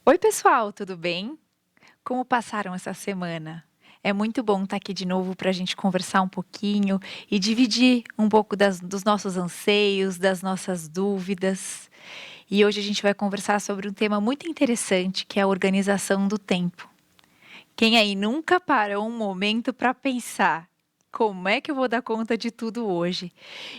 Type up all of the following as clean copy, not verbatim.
Oi, pessoal, tudo bem? Como passaram essa semana? É muito bom estar aqui de novo para a gente conversar um pouquinho e dividir um pouco dos nossos anseios, das nossas dúvidas. E hoje a gente vai conversar sobre um tema muito interessante, que é a organização do tempo. Quem aí nunca parou um momento para pensar: como é que eu vou dar conta de tudo hoje?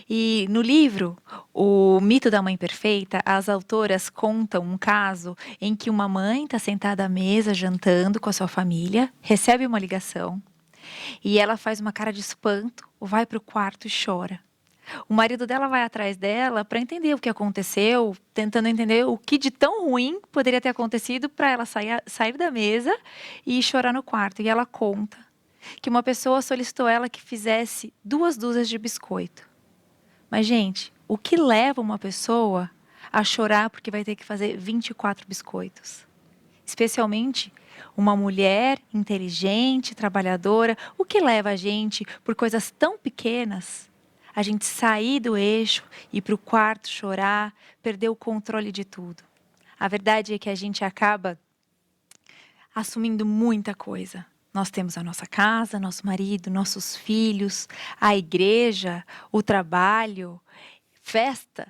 E no livro, O Mito da Mãe Perfeita, as autoras contam um caso em que uma mãe está sentada à mesa jantando com a sua família, recebe uma ligação e ela faz uma cara de espanto, vai para o quarto e chora. O marido dela vai atrás dela para entender o que aconteceu, tentando entender o que de tão ruim poderia ter acontecido para ela sair da mesa e chorar no quarto. E ela conta que uma pessoa solicitou ela que fizesse 2 dúzias de biscoito. Mas, gente, o que leva uma pessoa a chorar porque vai ter que fazer 24 biscoitos? Especialmente uma mulher inteligente, trabalhadora. O que leva a gente, por coisas tão pequenas, a gente sair do eixo, ir para o quarto chorar, perder o controle de tudo? A verdade é que a gente acaba assumindo muita coisa. Nós temos a nossa casa, nosso marido, nossos filhos, a igreja, o trabalho, festa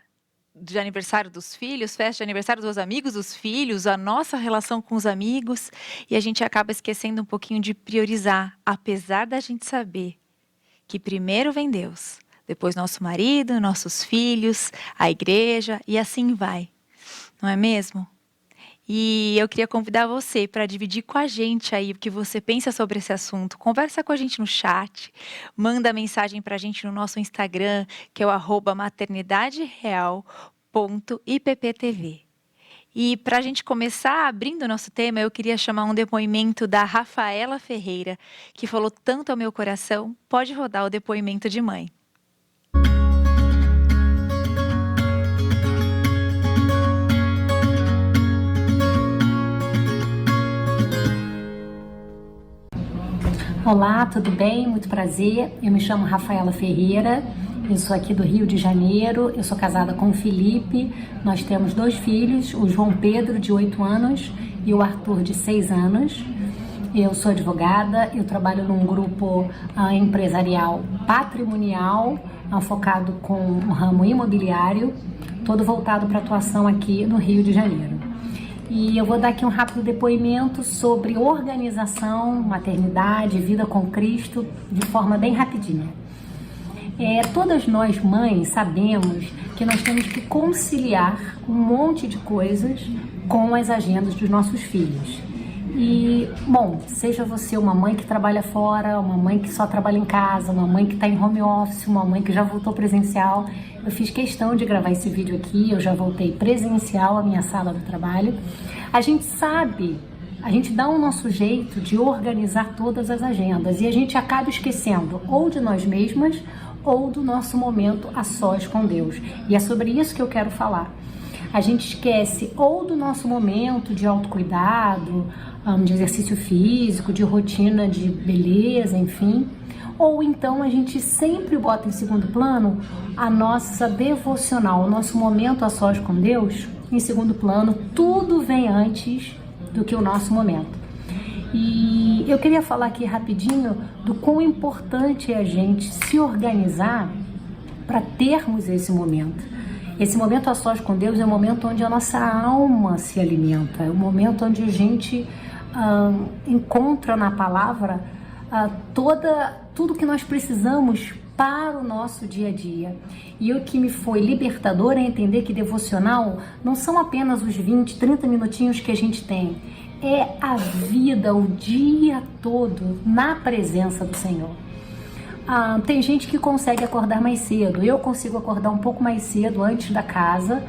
de aniversário dos filhos, festa de aniversário dos amigos dos filhos, a nossa relação com os amigos, e a gente acaba esquecendo um pouquinho de priorizar, apesar da gente saber que primeiro vem Deus, depois nosso marido, nossos filhos, a igreja, e assim vai. Não é mesmo? E eu queria convidar você para dividir com a gente aí o que você pensa sobre esse assunto. Conversa com a gente no chat, manda mensagem para a gente no nosso Instagram, que é o @maternidadereal.ipptv. E para a gente começar abrindo o nosso tema, eu queria chamar um depoimento da Rafaela Ferreira, que falou tanto ao meu coração. Pode rodar o depoimento de mãe. Olá, tudo bem? Muito prazer. Eu me chamo Rafaela Ferreira, eu sou aqui do Rio de Janeiro, eu sou casada com o Felipe, nós temos 2 filhos, o João Pedro, de 8 anos, e o Arthur, de 6 anos. Eu sou advogada, eu trabalho num grupo empresarial patrimonial, focado com o ramo imobiliário, todo voltado para atuação aqui no Rio de Janeiro. E eu vou dar aqui um rápido depoimento sobre organização, maternidade, vida com Cristo, de forma bem rapidinha. Todas nós mães sabemos que nós temos que conciliar um monte de coisas com as agendas dos nossos filhos. E, bom, seja você uma mãe que trabalha fora, uma mãe que só trabalha em casa, uma mãe que está em home office, uma mãe que já voltou presencial. Eu fiz questão de gravar esse vídeo aqui, eu já voltei presencial à minha sala do trabalho. A gente sabe, a gente dá o nosso jeito de organizar todas as agendas e a gente acaba esquecendo ou de nós mesmas ou do nosso momento a sós com Deus. E é sobre isso que eu quero falar. A gente esquece ou do nosso momento de autocuidado, de exercício físico, de rotina de beleza, enfim. Ou então a gente sempre bota em segundo plano a nossa devocional, o nosso momento a sós com Deus, em segundo plano. Tudo vem antes do que o nosso momento. E eu queria falar aqui rapidinho do quão importante é a gente se organizar para termos esse momento. Esse momento a sós com Deus é o momento onde a nossa alma se alimenta, é o momento onde a gente encontra na palavra tudo que nós precisamos para o nosso dia a dia. E o que me foi libertador é entender que devocional não são apenas os 20, 30 minutinhos que a gente tem, é a vida, o dia todo na presença do Senhor. Tem gente que consegue acordar mais cedo, eu consigo acordar um pouco mais cedo antes da casa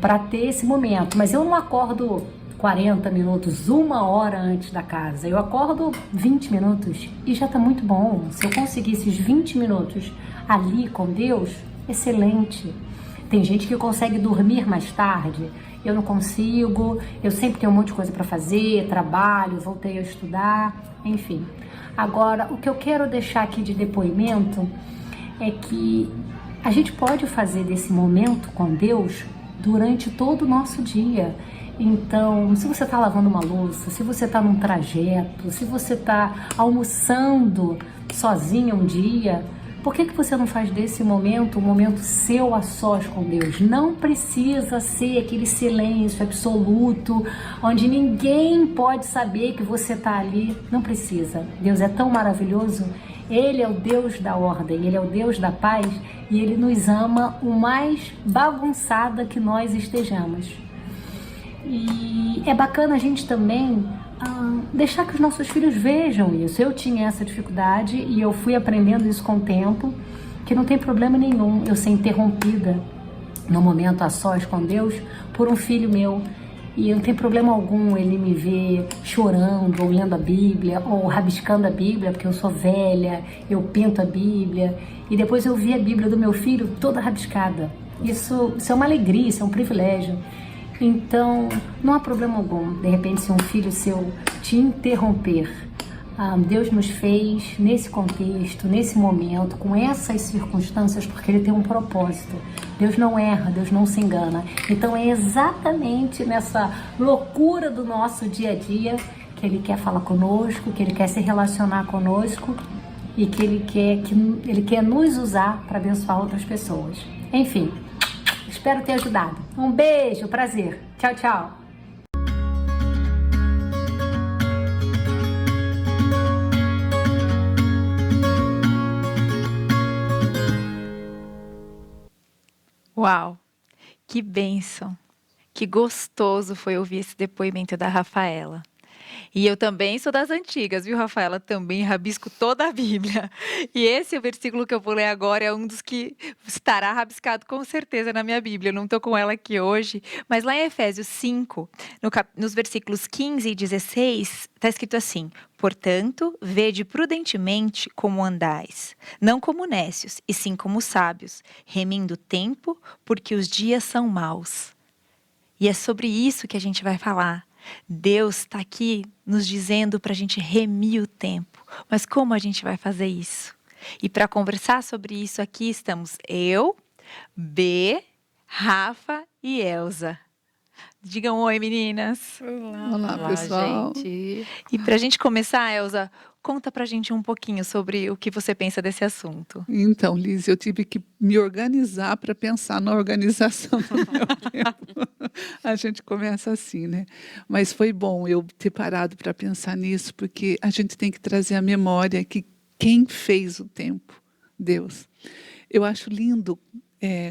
para ter esse momento, mas eu não acordo 40 minutos, 1 hora antes da casa, eu acordo 20 minutos e já está muito bom. Se eu conseguir esses 20 minutos ali com Deus, excelente. Tem gente que consegue dormir mais tarde, eu não consigo, eu sempre tenho um monte de coisa para fazer, trabalho, voltei a estudar, enfim. Agora, o que eu quero deixar aqui de depoimento é que a gente pode fazer desse momento com Deus durante todo o nosso dia. Então, se você está lavando uma louça, se você está num trajeto, se você está almoçando sozinha um dia, por que você não faz desse momento um momento seu a sós com Deus? Não precisa ser aquele silêncio absoluto, onde ninguém pode saber que você está ali. Não precisa. Deus é tão maravilhoso. Ele é o Deus da ordem, Ele é o Deus da paz e Ele nos ama o mais bagunçada que nós estejamos. E é bacana a gente também deixar que os nossos filhos vejam isso. Eu tinha essa dificuldade e eu fui aprendendo isso com o tempo, que não tem problema nenhum eu ser interrompida no momento a sós com Deus por um filho meu. E não tem problema algum ele me ver chorando, ou lendo a Bíblia, ou rabiscando a Bíblia, porque eu sou velha, eu pinto a Bíblia, e depois eu vi a Bíblia do meu filho toda rabiscada. Isso é uma alegria, isso é um privilégio. Então, não há problema algum, de repente, se um filho seu te interromper. Deus nos fez nesse contexto, nesse momento, com essas circunstâncias, porque Ele tem um propósito. Deus não erra, Deus não se engana. Então, é exatamente nessa loucura do nosso dia a dia que Ele quer falar conosco, que Ele quer se relacionar conosco e que Ele quer nos usar para abençoar outras pessoas. Enfim. Espero ter ajudado. Um beijo, prazer. Tchau, tchau. Uau, que bênção, que gostoso foi ouvir esse depoimento da Rafaela. E eu também sou das antigas, viu, Rafaela? Também rabisco toda a Bíblia. E esse versículo que eu vou ler agora é um dos que estará rabiscado com certeza na minha Bíblia. Eu não estou com ela aqui hoje, mas lá em Efésios 5, nos versículos 15 e 16, está escrito assim: portanto, vede prudentemente como andais, não como nécios, e sim como sábios, remindo o tempo, porque os dias são maus. E é sobre isso que a gente vai falar. Deus está aqui nos dizendo para a gente remir o tempo. Mas como a gente vai fazer isso? E para conversar sobre isso aqui estamos eu, B, Rafa e Elza. Digam oi, meninas. Olá, pessoal. Gente. E para a gente começar, Elza, conta para a gente um pouquinho sobre o que você pensa desse assunto. Então, Liz, eu tive que me organizar para pensar na organização do meu tempo. A gente começa assim, né? Mas foi bom eu ter parado para pensar nisso, porque a gente tem que trazer à memória que quem fez o tempo? Deus. Eu acho lindo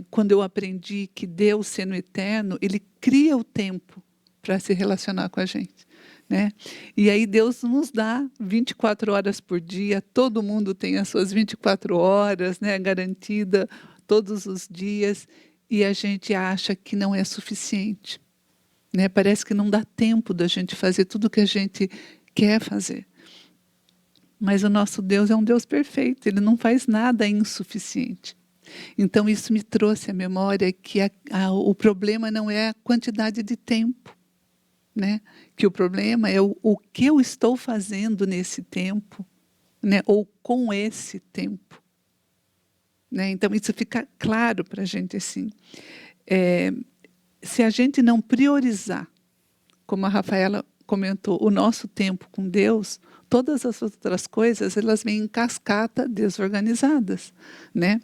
quando eu aprendi que Deus, sendo eterno, Ele cria o tempo para se relacionar com a gente. Né? E aí Deus nos dá 24 horas por dia, todo mundo tem as suas 24 horas, né, garantida todos os dias, e a gente acha que não é suficiente. Né? Parece que não dá tempo da gente fazer tudo o que a gente quer fazer. Mas o nosso Deus é um Deus perfeito, Ele não faz nada insuficiente. Então isso me trouxe à memória que o problema não é a quantidade de tempo, né? Que o problema é o que eu estou fazendo nesse tempo, né? Ou com esse tempo. Né? Então isso fica claro para a gente assim. Se a gente não priorizar, como a Rafaela comentou, o nosso tempo com Deus, todas as outras coisas elas vêm em cascata desorganizadas, né?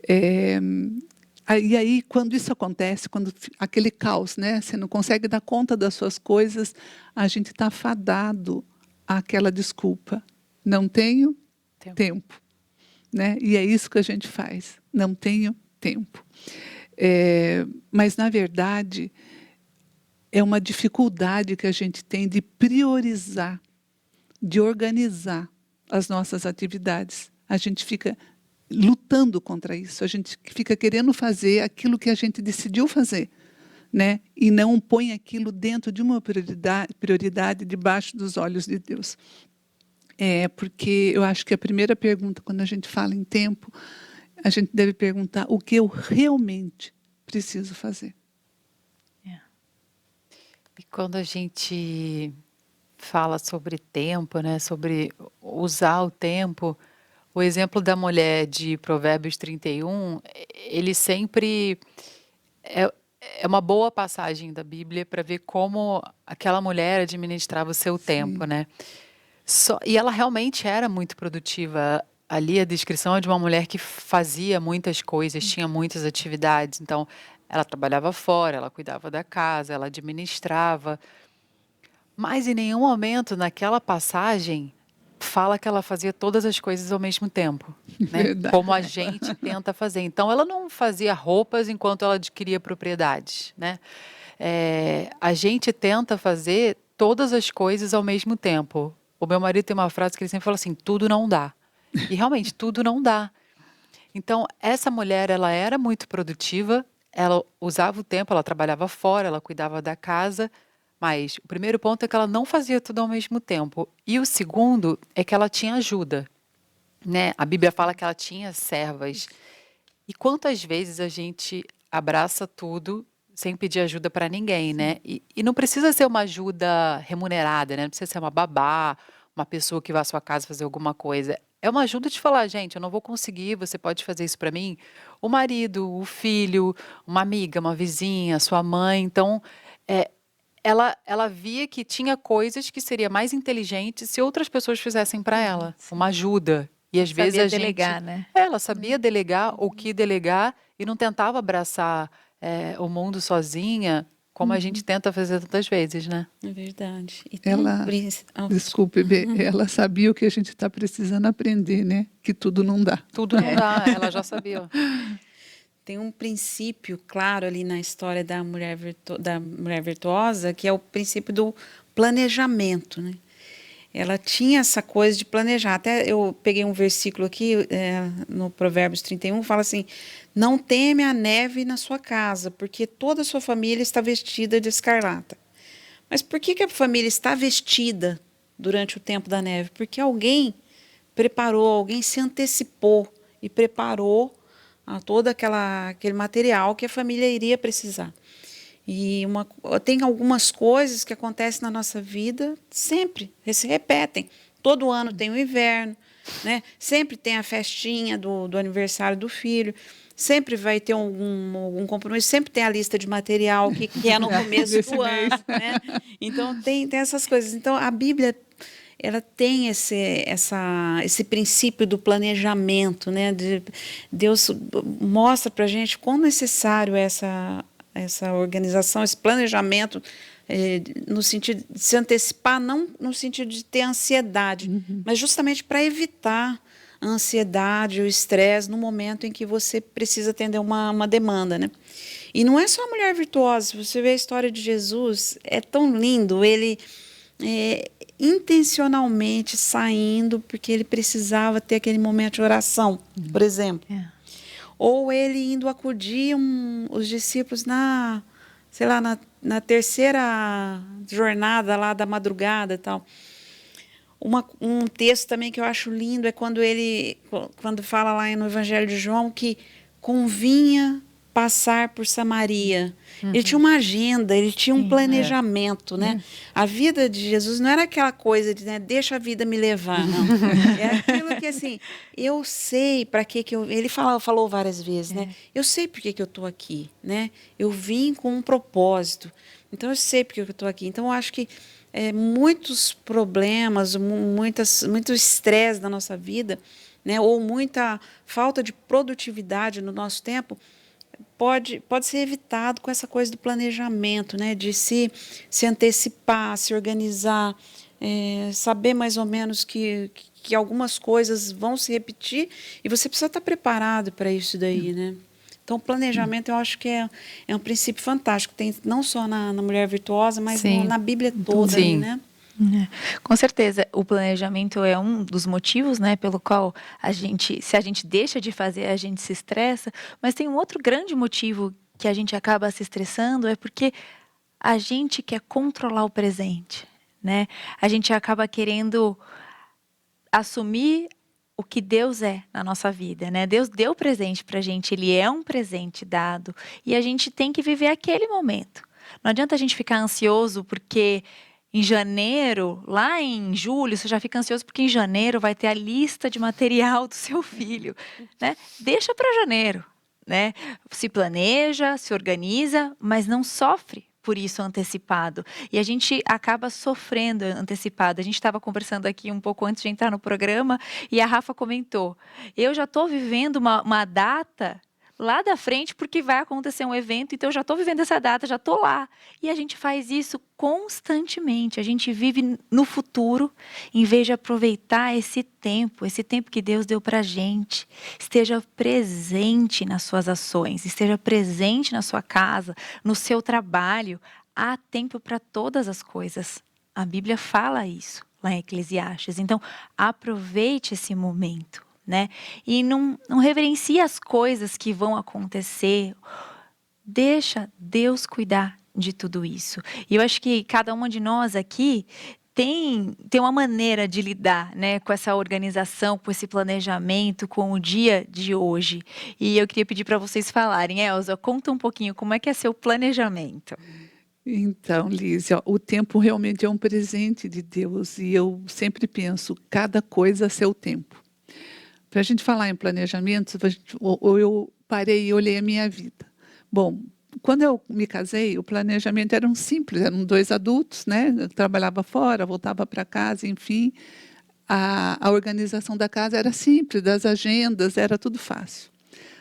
E aí, quando isso acontece, quando aquele caos, né, você não consegue dar conta das suas coisas, a gente está fadado àquela desculpa. Não tenho tempo. Né? E é isso que a gente faz. Não tenho tempo. Mas, na verdade, é uma dificuldade que a gente tem de priorizar, de organizar as nossas atividades. A gente fica lutando contra isso, a gente fica querendo fazer aquilo que a gente decidiu fazer, né? E não põe aquilo dentro de uma prioridade debaixo dos olhos de Deus. Porque eu acho que a primeira pergunta, quando a gente fala em tempo, a gente deve perguntar o que eu realmente preciso fazer. E quando a gente fala sobre tempo, né, sobre usar o tempo, o exemplo da mulher de Provérbios 31, ele sempre é uma boa passagem da Bíblia para ver como aquela mulher administrava o seu tempo, Sim. né? E ela realmente era muito produtiva. Ali a descrição é de uma mulher que fazia muitas coisas, tinha muitas atividades. Então, ela trabalhava fora, ela cuidava da casa, ela administrava. Mas em nenhum momento naquela passagem fala que ela fazia todas as coisas ao mesmo tempo, né? Verdade. Como a gente tenta fazer. Então, ela não fazia roupas enquanto ela adquiria propriedades, né? A gente tenta fazer todas as coisas ao mesmo tempo. O meu marido tem uma frase que ele sempre fala assim: tudo não dá. E realmente, tudo não dá. Então, essa mulher, ela era muito produtiva, ela usava o tempo, ela trabalhava fora, ela cuidava da casa, mas o primeiro ponto é que ela não fazia tudo ao mesmo tempo. E o segundo é que ela tinha ajuda, né? A Bíblia fala que ela tinha servas. E quantas vezes a gente abraça tudo sem pedir ajuda para ninguém, né? E não precisa ser uma ajuda remunerada, né? Não precisa ser uma babá, uma pessoa que vá à sua casa fazer alguma coisa. É uma ajuda de falar, gente, eu não vou conseguir, você pode fazer isso para mim? O marido, o filho, uma amiga, uma vizinha, sua mãe. Então, é, ela via que tinha coisas que seria mais inteligente se outras pessoas fizessem para ela, uma ajuda. E às vezes Sabia a gente, delegar, né? ela sabia delegar o que delegar e não tentava abraçar o mundo sozinha, como a gente tenta fazer tantas vezes, né? É verdade. E tem Ela, desculpe, Bê, ela sabia o que a gente está precisando aprender, né? Que tudo não dá. Tudo não dá, ela já sabia. tem um princípio claro ali na história da da mulher virtuosa, que é o princípio do planejamento, né? Ela tinha essa coisa de planejar. Até eu peguei um versículo aqui, no Provérbios 31, fala assim: não teme a neve na sua casa, porque toda a sua família está vestida de escarlata. Mas por que a família está vestida durante o tempo da neve? Porque alguém preparou, alguém se antecipou e preparou todo aquele material que a família iria precisar. E tem algumas coisas que acontecem na nossa vida sempre, se repetem. Todo ano tem o inverno, né? Sempre tem a festinha do aniversário do filho, sempre vai ter algum compromisso, sempre tem a lista de material que é no começo do ano. Né? Então, tem essas coisas. Então, a Bíblia ela tem esse princípio do planejamento. Né? Deus mostra para a gente quão necessário é essa organização, esse planejamento, no sentido de se antecipar, não no sentido de ter ansiedade, mas justamente para evitar a ansiedade, o estresse no momento em que você precisa atender uma demanda. Né? E não é só a mulher virtuosa. Se você vê a história de Jesus, é tão lindo. Ele intencionalmente saindo porque ele precisava ter aquele momento de oração, por exemplo. Ou ele indo acudir os discípulos na terceira jornada lá da madrugada e tal. Um texto também que eu acho lindo é quando fala lá no Evangelho de João que convinha passar por Samaria. Ele tinha uma agenda, ele tinha um planejamento, né? A vida de Jesus não era aquela coisa de, né, deixa a vida me levar, não. É aquilo que, assim, eu sei para que eu... Ele falou várias vezes, né? Eu sei por que eu estou aqui, né? Eu vim com um propósito. Então, eu sei por que eu estou aqui. Então, eu acho que muitos problemas, muito estresse na nossa vida, né? Ou muita falta de produtividade no nosso tempo, pode ser evitado com essa coisa do planejamento, né? De se antecipar, se organizar, saber mais ou menos que algumas coisas vão se repetir e você precisa estar preparado para isso daí, né? Então, o planejamento eu acho que é um princípio fantástico. Tem não só na mulher virtuosa, mas na Bíblia toda, aí, né? Com certeza, o planejamento é um dos motivos, né, pelo qual se a gente deixa de fazer, a gente se estressa, mas tem um outro grande motivo que a gente acaba se estressando, é porque a gente quer controlar o presente, né? A gente acaba querendo assumir o que Deus é na nossa vida, né? Deus deu presente pra gente, Ele é um presente dado, e a gente tem que viver aquele momento. Não adianta a gente ficar ansioso porque em janeiro, lá em julho, você já fica ansioso porque em janeiro vai ter a lista de material do seu filho, né? Deixa para janeiro, né? Se planeja, se organiza, mas não sofre por isso antecipado. E a gente acaba sofrendo antecipado. A gente estava conversando aqui um pouco antes de entrar no programa e a Rafa comentou: eu já estou vivendo uma data lá da frente porque vai acontecer um evento, então eu já estou vivendo essa data, já estou lá. E a gente faz isso constantemente. A gente vive no futuro em vez de aproveitar esse tempo que Deus deu para a gente. Esteja presente nas suas ações, esteja presente na sua casa, no seu trabalho. Há tempo para todas as coisas. A Bíblia fala isso lá em Eclesiastes. Então, aproveite esse momento, né? E não reverencie as coisas que vão acontecer. Deixa Deus cuidar de tudo isso. E eu acho que cada uma de nós aqui tem uma maneira de lidar, né, com essa organização, com esse planejamento, com o dia de hoje. E eu queria pedir para vocês falarem. Elza, conta um pouquinho como é que é seu planejamento. Então, Lízia, ó, o tempo realmente é um presente de Deus e eu sempre penso, cada coisa a seu tempo. Para a gente falar em planejamento, eu parei e olhei a minha vida. Bom, quando eu me casei, o planejamento era simples, eram 2 adultos, né? Eu trabalhava fora, voltava para casa, enfim. A organização da casa era simples, das agendas, era tudo fácil.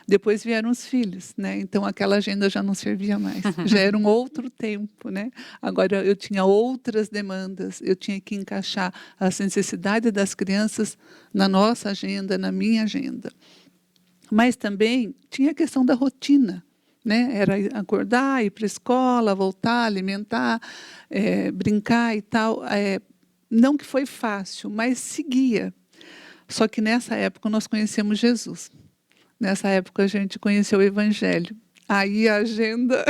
Depois vieram os filhos, né? Então aquela agenda já não servia mais, já era um outro tempo, né? Agora eu tinha outras demandas, eu tinha que encaixar as necessidades das crianças na nossa agenda, na minha agenda. Mas também tinha a questão da rotina, né? Era acordar, ir para a escola, voltar, alimentar, brincar e tal. Não que foi fácil, mas seguia. Só que nessa época nós conhecemos Jesus. Nessa época a gente conheceu o Evangelho. Aí a agenda,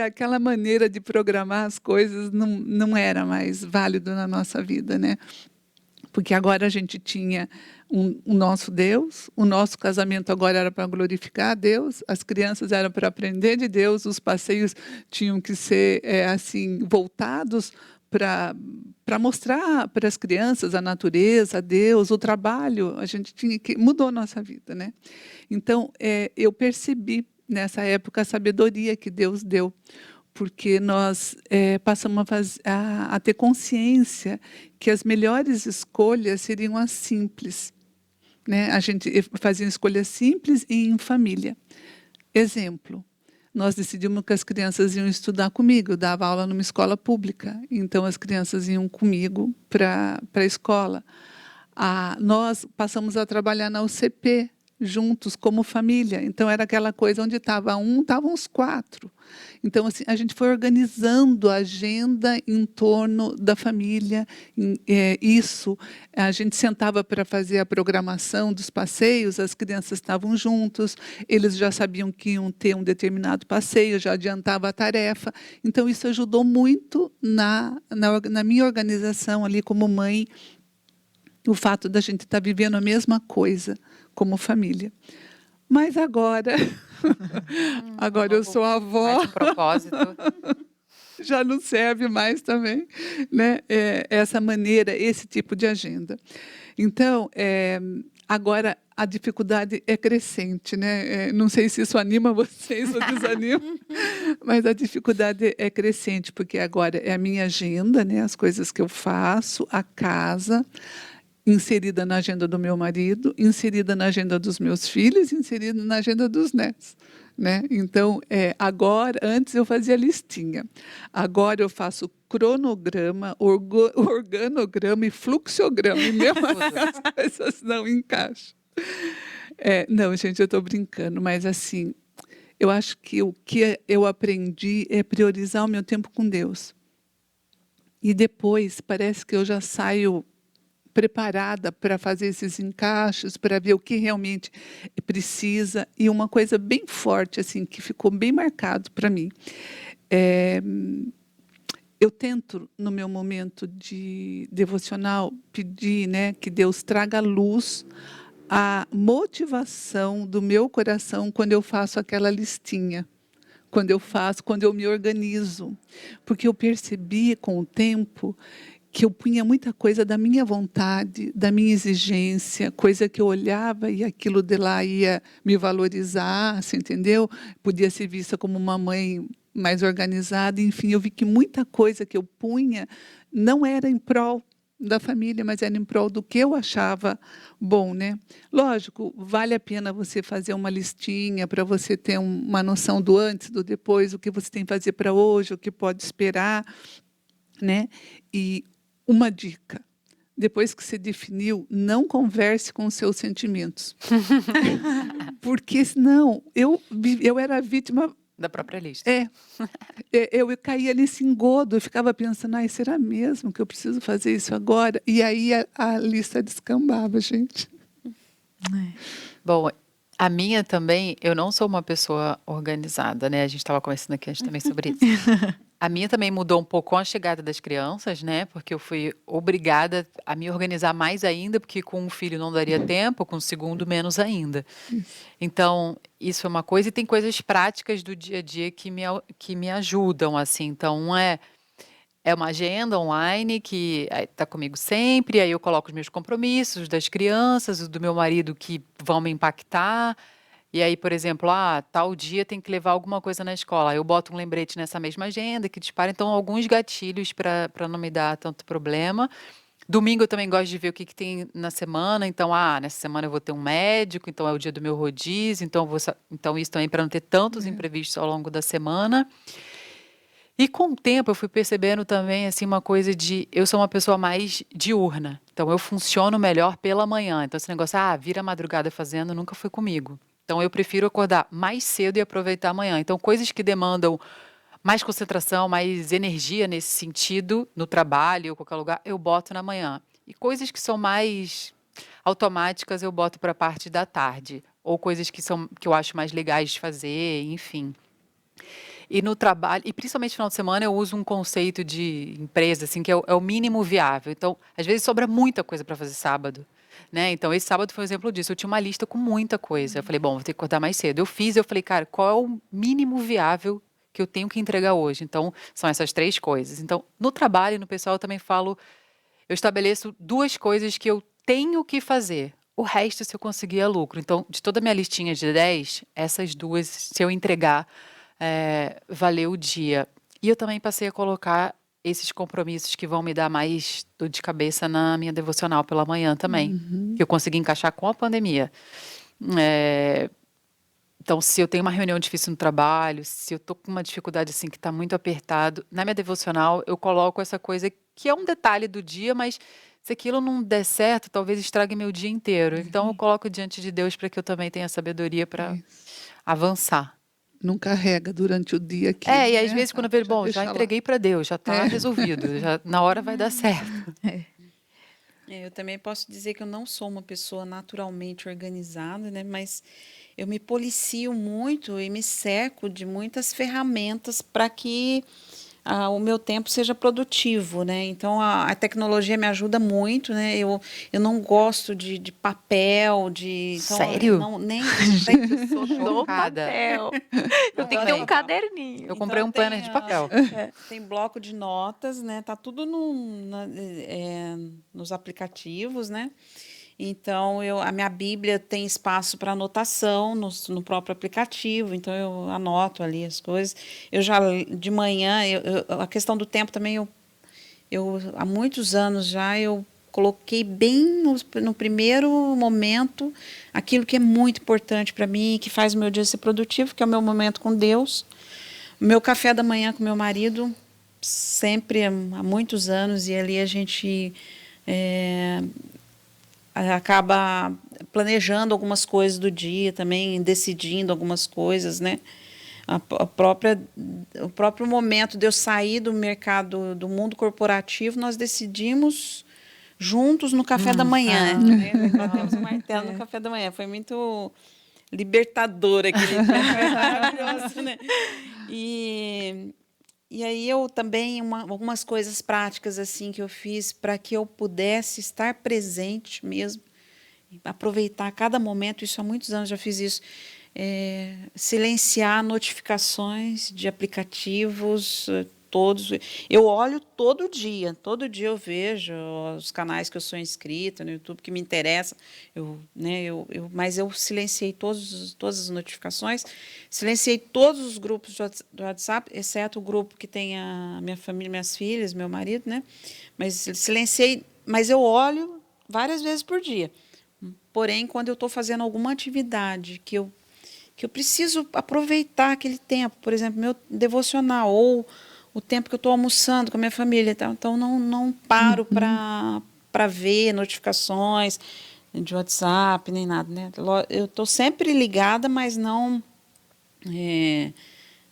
aquela maneira de programar as coisas não era mais válido na nossa vida, né? Porque agora a gente tinha o nosso Deus, o nosso casamento agora era para glorificar a Deus, as crianças eram para aprender de Deus, os passeios tinham que ser assim voltados para mostrar para as crianças a natureza, a Deus, o trabalho. A gente tinha que mudou a nossa vida, né? Então eu percebi nessa época a sabedoria que Deus deu, porque nós passamos a ter consciência que as melhores escolhas seriam as simples, né? A gente fazia escolhas simples e em família. Exemplo, nós decidimos que as crianças iam estudar comigo, eu dava aula numa escola pública, então as crianças iam comigo para a escola. Nós passamos a trabalhar na UCP, juntos, como família. Então, era aquela coisa onde estava estavam os 4. Então, assim, a gente foi organizando a agenda em torno da família. A gente sentava para fazer a programação dos passeios, as crianças estavam juntos, eles já sabiam que iam ter um determinado passeio, já adiantava a tarefa. Então, isso ajudou muito na minha organização ali como mãe, o fato da gente estar vivendo a mesma coisa como família. Mas agora, agora eu sou avó. Mais um propósito. Já não serve mais também, né? Essa maneira, esse tipo de agenda. Então, agora a dificuldade é crescente, né? Não sei se isso anima vocês ou desanima, mas a dificuldade é crescente, porque agora é a minha agenda, né? As coisas que eu faço, a casa, inserida na agenda do meu marido, inserida na agenda dos meus filhos, inserida na agenda dos netos, né? Então, agora, antes eu fazia listinha, agora eu faço cronograma, organograma e fluxograma, e mesmo as coisas não encaixam. Não, gente, eu estou brincando, mas assim, eu acho que o que eu aprendi é priorizar o meu tempo com Deus. E depois, parece que eu já saio preparada para fazer esses encaixes, para ver o que realmente precisa. E uma coisa bem forte, assim, que ficou bem marcado para mim. Eu tento, no meu momento de devocional, pedir, né, que Deus traga luz à motivação do meu coração quando eu faço aquela listinha. Quando eu me organizo. Porque eu percebi com o tempo que eu punha muita coisa da minha vontade, da minha exigência, coisa que eu olhava e aquilo de lá ia me valorizar, você entendeu? Podia ser vista como uma mãe mais organizada, enfim, eu vi que muita coisa que eu punha não era em prol da família, mas era em prol do que eu achava bom, né? Lógico, vale a pena você fazer uma listinha para você ter uma noção do antes, do depois, o que você tem que fazer para hoje, o que pode esperar, né? E uma dica: depois que você definiu, não converse com os seus sentimentos. Porque senão eu era vítima. Da própria lista. Eu caía nesse engodo, eu ficava pensando, ai, será mesmo que eu preciso fazer isso agora? E aí a lista descambava, gente. Bom, a minha também, eu não sou uma pessoa organizada, né? A gente estava conversando aqui antes também sobre isso. A minha também mudou um pouco com a chegada das crianças, né? Porque eu fui obrigada a me organizar mais ainda, porque com um filho não daria tempo, com o segundo menos ainda. Então, isso é uma coisa, e tem coisas práticas do dia a dia que me ajudam, assim. Então, é uma agenda online que está comigo sempre, aí eu coloco os meus compromissos das crianças, os do meu marido que vão me impactar. E aí, por exemplo, tal dia tem que levar alguma coisa na escola. Aí eu boto um lembrete nessa mesma agenda que dispara. Então, alguns gatilhos para não me dar tanto problema. Domingo eu também gosto de ver o que tem na semana. Então, nessa semana eu vou ter um médico, então é o dia do meu rodízio. Então, então isso também para não ter tantos imprevistos ao longo da semana. E com o tempo eu fui percebendo também assim uma coisa de eu sou uma pessoa mais diurna. Então eu funciono melhor pela manhã. Então esse negócio, vira a madrugada fazendo, nunca foi comigo. Então eu prefiro acordar mais cedo e aproveitar a manhã. Então coisas que demandam mais concentração, mais energia nesse sentido, no trabalho ou qualquer lugar, eu boto na manhã. E coisas que são mais automáticas eu boto para a parte da tarde, ou coisas que eu acho mais legais de fazer, enfim. E no trabalho, e principalmente no final de semana, eu uso um conceito de empresa, assim, que é o mínimo viável. Então, às vezes sobra muita coisa para fazer sábado, né? Então, esse sábado foi um exemplo disso. Eu tinha uma lista com muita coisa. Eu falei, bom, vou ter que acordar mais cedo. Eu falei, cara, qual é o mínimo viável que eu tenho que entregar hoje? Então, são essas 3 coisas. Então, no trabalho, no pessoal, eu também falo, eu estabeleço 2 coisas que eu tenho que fazer. O resto, se eu conseguir, é lucro. Então, de toda a minha listinha de 10, essas 2, se eu entregar, valeu o dia. E eu também passei a colocar esses compromissos que vão me dar mais dor de cabeça na minha devocional pela manhã também, que eu consegui encaixar com a pandemia. Então, se eu tenho uma reunião difícil no trabalho, se eu tô com uma dificuldade assim que está muito apertado, na minha devocional eu coloco essa coisa que é um detalhe do dia, mas se aquilo não der certo, talvez estrague meu dia inteiro. Então, eu coloco diante de Deus para que eu também tenha sabedoria para avançar. Não carrega durante o dia aqui. E às vezes quando eu vejo, bom, já entreguei para Deus, já está resolvido, na hora vai dar certo. Eu também posso dizer que eu não sou uma pessoa naturalmente organizada, né? Mas eu me policio muito e me cerco de muitas ferramentas para que o meu tempo seja produtivo, né? Então a tecnologia me ajuda muito, né? Eu não gosto de papel, então, Sério? Nem Eu sou Do chocada. papel. Eu tenho que ter um caderninho. Eu comprei um planner de papel. Tem bloco de notas, né? Tá tudo nos aplicativos, né? Então, a minha Bíblia tem espaço para anotação no próprio aplicativo, então eu anoto ali as coisas. Eu já, de manhã, a questão do tempo também, há muitos anos já, eu coloquei bem no primeiro momento aquilo que é muito importante para mim, que faz o meu dia ser produtivo, que é o meu momento com Deus. O meu café da manhã com meu marido, sempre há muitos anos, e ali a gente acaba planejando algumas coisas do dia também, decidindo algumas coisas, né? O próprio momento de eu sair do mercado, do mundo corporativo, nós decidimos juntos no café da manhã. Né? Batemos o martelo no café da manhã. Foi muito libertador aquele dia. Foi maravilhoso, né? E aí eu também, algumas coisas práticas assim que eu fiz para que eu pudesse estar presente mesmo, aproveitar cada momento, isso há muitos anos já fiz isso, silenciar notificações de aplicativos, todos. Eu olho todo dia eu vejo os canais que eu sou inscrita no YouTube, que me interessa. Mas eu silenciei todas as notificações, silenciei todos os grupos do WhatsApp, exceto o grupo que tem a minha família, minhas filhas, meu marido, né? Mas silenciei, mas eu olho várias vezes por dia. Porém, quando eu estou fazendo alguma atividade que eu preciso aproveitar aquele tempo, por exemplo, meu devocional, ou o tempo que eu estou almoçando com a minha família, então não paro para ver notificações de WhatsApp, nem nada, né? Eu estou sempre ligada, mas não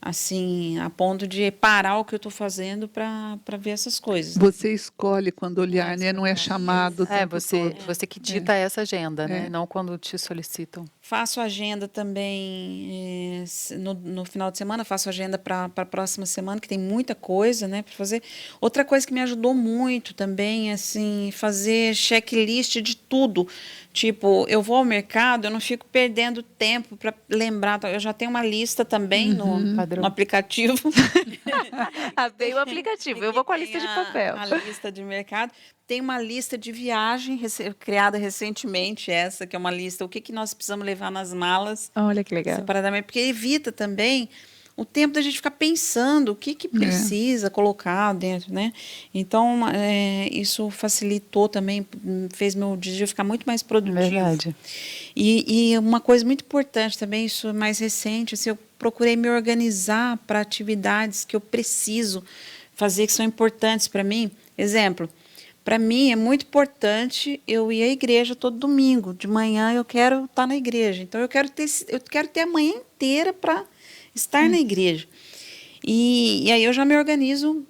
assim, a ponto de parar o que eu estou fazendo para ver essas coisas. Você escolhe quando olhar, né? Não é chamado o tempo todo. Você que dita essa agenda, né? Não quando te solicitam. Faço agenda também no final de semana, faço agenda para a próxima semana, que tem muita coisa, né, para fazer. Outra coisa que me ajudou muito também, assim, fazer checklist de tudo. Tipo, eu vou ao mercado, eu não fico perdendo tempo para lembrar. Eu já tenho uma lista também no aplicativo. Abri o aplicativo, eu vou com a lista de papel. A lista de mercado. Tem uma lista de viagem criada recentemente, essa, que é uma lista, o que nós precisamos levar nas malas. Olha que legal. Separadamente, porque evita também o tempo da gente ficar pensando o que precisa colocar dentro, né? Então, isso facilitou também, fez meu dia ficar muito mais produtivo. Verdade. E uma coisa muito importante também, isso é mais recente, assim, eu procurei me organizar para atividades que eu preciso fazer, que são importantes para mim. Exemplo, para mim é muito importante eu ir à igreja todo domingo. De manhã eu quero estar na igreja. Então eu quero ter a manhã inteira para estar na igreja. E aí eu já me organizo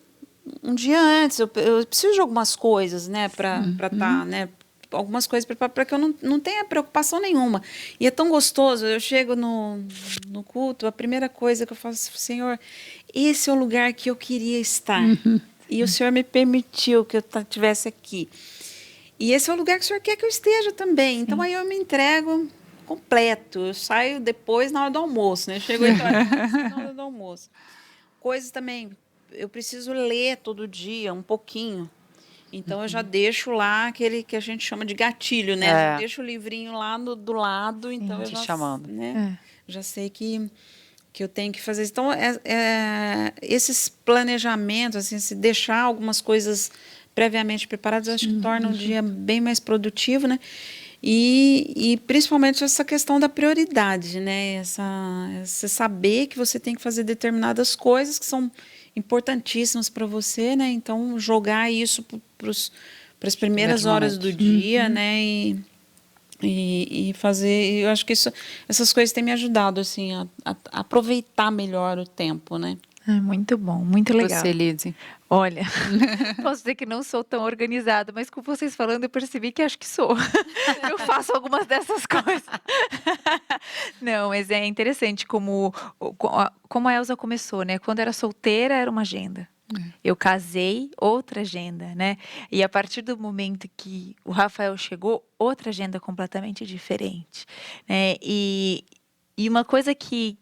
um dia antes. Eu preciso de algumas coisas, né, para estar, né, algumas coisas para que eu não tenha preocupação nenhuma. E é tão gostoso. Eu chego no culto, a primeira coisa que eu faço, Senhor, esse é o lugar que eu queria estar. E o Senhor me permitiu que eu estivesse aqui. E esse é o lugar que o Senhor quer que eu esteja também. Então, aí eu me entrego completo. Eu saio depois na hora do almoço, né? Chego na hora do almoço. Coisas também, eu preciso ler todo dia um pouquinho. Então, eu já deixo lá aquele que a gente chama de gatilho, né? Já deixo o livrinho lá do lado. Então, eu te já, chamando. Né? Já sei que eu tenho que fazer. Então, esses planejamentos, assim, se deixar algumas coisas previamente preparadas, eu acho que torna o dia bem mais produtivo, né? E principalmente essa questão da prioridade, né? Você saber que você tem que fazer determinadas coisas que são importantíssimas para você, né? Então, jogar isso para as primeiras horas do dia, né? E fazer, eu acho que essas coisas têm me ajudado, assim, a aproveitar melhor o tempo, né? Muito bom, muito legal. Você, Lidy? Olha, posso dizer que não sou tão organizada, mas com vocês falando eu percebi que acho que sou. Eu faço algumas dessas coisas. Não, mas é interessante como a Elza começou, né? Quando era solteira era uma agenda. Eu casei, outra agenda, né? E a partir do momento que o Rafael chegou, outra agenda completamente diferente, né? E uma coisa que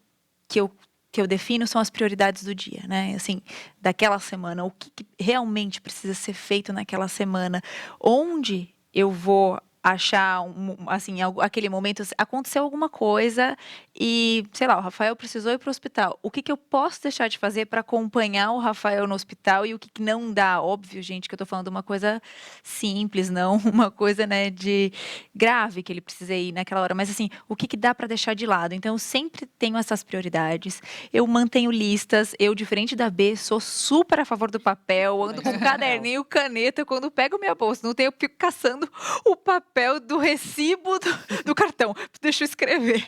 eu defino são as prioridades do dia, né? Assim, daquela semana, o que realmente precisa ser feito naquela semana, onde eu vou achar, assim, aquele momento, aconteceu alguma coisa e, sei lá, o Rafael precisou ir para o hospital. O que eu posso deixar de fazer para acompanhar o Rafael no hospital e o que não dá? Óbvio, gente, que eu tô falando uma coisa simples, não uma coisa, né, de grave que ele precisa ir naquela hora. Mas, assim, o que dá para deixar de lado? Então, eu sempre tenho essas prioridades. Eu mantenho listas. Eu, diferente da B, sou super a favor do papel. Ando com caderninho, caneta. Quando pego minha bolsa, não tenho, eu fico caçando o papel do recibo do cartão. Deixa eu escrever.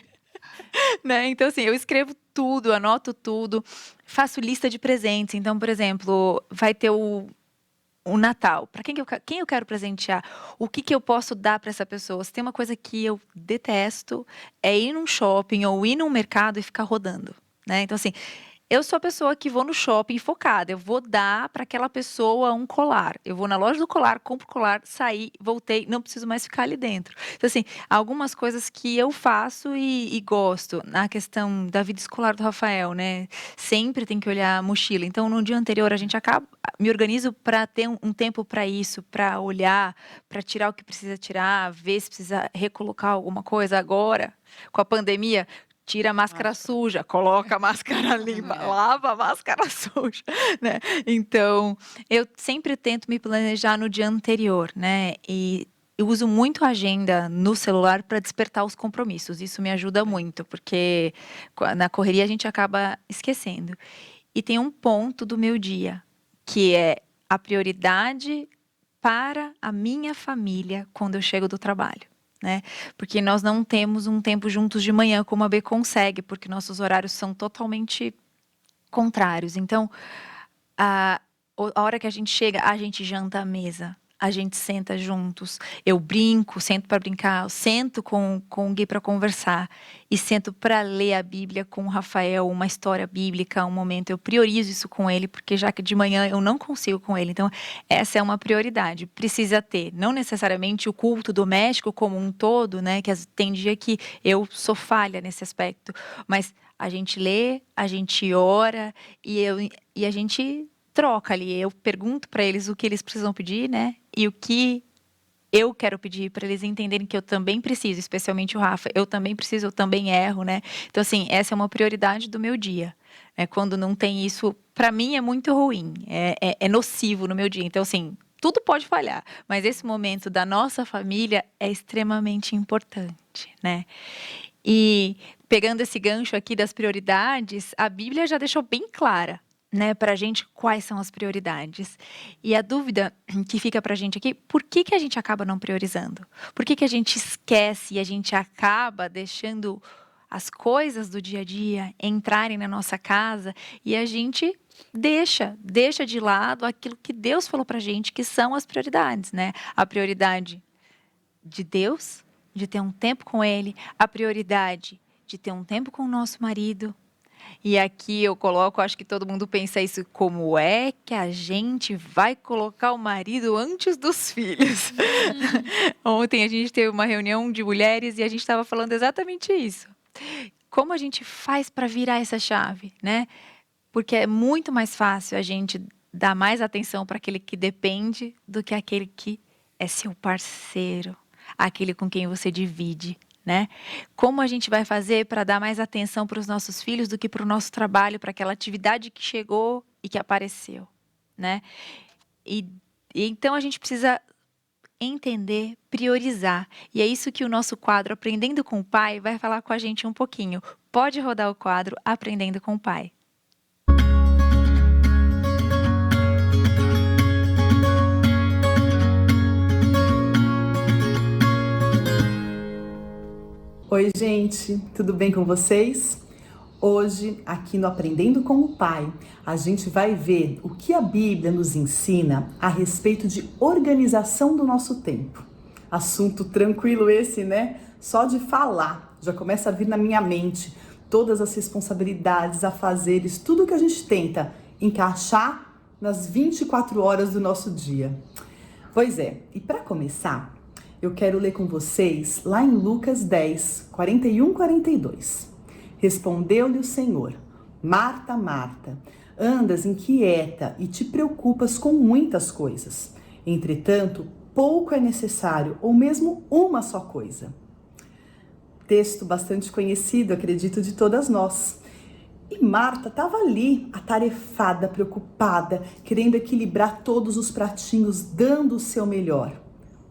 Né? Então, assim, eu escrevo tudo, anoto tudo, faço lista de presentes. Então, por exemplo, vai ter o Natal. Para quem eu quero presentear? O que eu posso dar para essa pessoa? Se tem uma coisa que eu detesto, é ir num shopping ou ir num mercado e ficar rodando. Né? Então, assim, eu sou a pessoa que vou no shopping focada, eu vou dar para aquela pessoa um colar. Eu vou na loja do colar, compro o colar, saí, voltei, não preciso mais ficar ali dentro. Então, assim, algumas coisas que eu faço e gosto. Na questão da vida escolar do Rafael, né? Sempre tem que olhar a mochila. Então, no dia anterior, a gente acaba, me organizo para ter um tempo para isso, para olhar, para tirar o que precisa tirar, ver se precisa recolocar alguma coisa agora. Com a pandemia, tira a máscara suja, coloca a máscara limpa, lava a máscara suja, né? Então, eu sempre tento me planejar no dia anterior, né? E eu uso muito a agenda no celular para despertar os compromissos. Isso me ajuda muito, porque na correria a gente acaba esquecendo. E tem um ponto do meu dia, que é a prioridade para a minha família quando eu chego do trabalho. Né? Porque nós não temos um tempo juntos de manhã como a B consegue, porque nossos horários são totalmente contrários. Então, a hora que a gente chega, a gente janta à mesa, a gente senta juntos, eu brinco, sento para brincar, eu sento com o Gui para conversar e sento para ler a Bíblia com o Rafael, uma história bíblica, um momento. Eu priorizo isso com ele, porque já que de manhã eu não consigo com ele. Então, essa é uma prioridade. Precisa ter, não necessariamente o culto doméstico como um todo, né? Que tem dia que eu sou falha nesse aspecto, mas a gente lê, a gente ora e a gente troca ali. Eu pergunto para eles o que eles precisam pedir, né? E o que eu quero pedir para eles entenderem que eu também preciso, especialmente o Rafa. Eu também preciso, eu também erro, né? Então, assim, essa é uma prioridade do meu dia. Quando não tem isso, para mim é muito ruim. É nocivo no meu dia. Então, assim, tudo pode falhar. Mas esse momento da nossa família é extremamente importante, né? E pegando esse gancho aqui das prioridades, a Bíblia já deixou bem clara, né, para a gente quais são as prioridades. E a dúvida que fica para a gente aqui, por que a gente acaba não priorizando? Por que a gente esquece e a gente acaba deixando as coisas do dia a dia entrarem na nossa casa e a gente deixa de lado aquilo que Deus falou para a gente que são as prioridades, né? A prioridade de Deus, de ter um tempo com Ele, a prioridade de ter um tempo com o nosso marido. E aqui eu coloco, acho que todo mundo pensa isso, como é que a gente vai colocar o marido antes dos filhos? Ontem a gente teve uma reunião de mulheres e a gente estava falando exatamente isso. Como a gente faz para virar essa chave, né? Porque é muito mais fácil a gente dar mais atenção para aquele que depende do que aquele que é seu parceiro, aquele com quem você divide. Né? Como a gente vai fazer para dar mais atenção para os nossos filhos do que para o nosso trabalho, para aquela atividade que chegou e que apareceu, né? E então a gente precisa entender, priorizar. E é isso que o nosso quadro Aprendendo com o Pai vai falar com a gente um pouquinho. Pode rodar o quadro Aprendendo com o Pai. Oi, gente, tudo bem com vocês? Hoje, aqui no Aprendendo com o Pai, a gente vai ver o que a Bíblia nos ensina a respeito de organização do nosso tempo. Assunto tranquilo esse, né? Só de falar, já começa a vir na minha mente todas as responsabilidades, afazeres, tudo que a gente tenta encaixar nas 24 horas do nosso dia. Pois é, e para começar, eu quero ler com vocês lá em Lucas 10, 41, 42. Respondeu-lhe o Senhor: Marta, Marta, andas inquieta e te preocupas com muitas coisas. Entretanto, pouco é necessário, ou mesmo uma só coisa. Texto bastante conhecido, acredito, de todas nós. E Marta estava ali, atarefada, preocupada, querendo equilibrar todos os pratinhos, dando o seu melhor.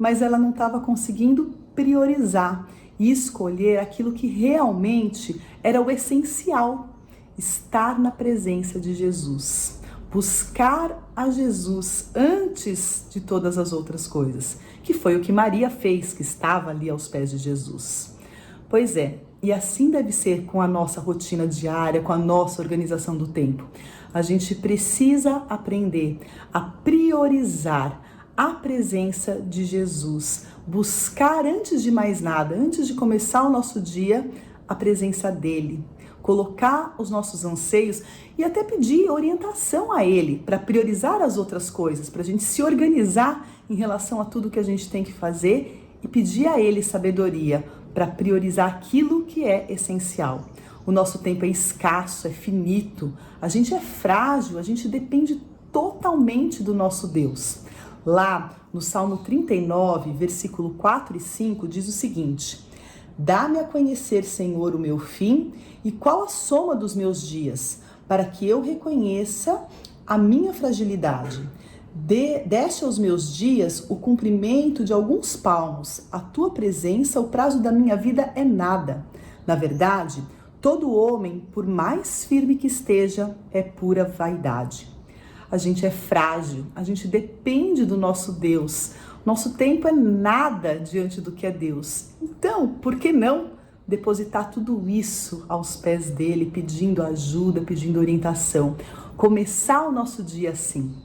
Mas ela não estava conseguindo priorizar e escolher aquilo que realmente era o essencial: estar na presença de Jesus, buscar a Jesus antes de todas as outras coisas, que foi o que Maria fez, que estava ali aos pés de Jesus. Pois é, e assim deve ser com a nossa rotina diária, com a nossa organização do tempo. A gente precisa aprender a priorizar a presença de Jesus, buscar antes de mais nada, antes de começar o nosso dia, a presença dele, colocar os nossos anseios e até pedir orientação a Ele para priorizar as outras coisas, para a gente se organizar em relação a tudo que a gente tem que fazer e pedir a Ele sabedoria para priorizar aquilo que é essencial. O nosso tempo é escasso, é finito, a gente é frágil, a gente depende totalmente do nosso Deus. Lá no Salmo 39, versículo 4 e 5, diz o seguinte: dá-me a conhecer, Senhor, o meu fim e qual a soma dos meus dias, para que eu reconheça a minha fragilidade. Deste aos meus dias o cumprimento de alguns palmos. A tua presença, o prazo da minha vida é nada. Na verdade, todo homem, por mais firme que esteja, é pura vaidade. A gente é frágil, a gente depende do nosso Deus. Nosso tempo é nada diante do que é Deus. Então, por que não depositar tudo isso aos pés dele, pedindo ajuda, pedindo orientação? Começar o nosso dia assim.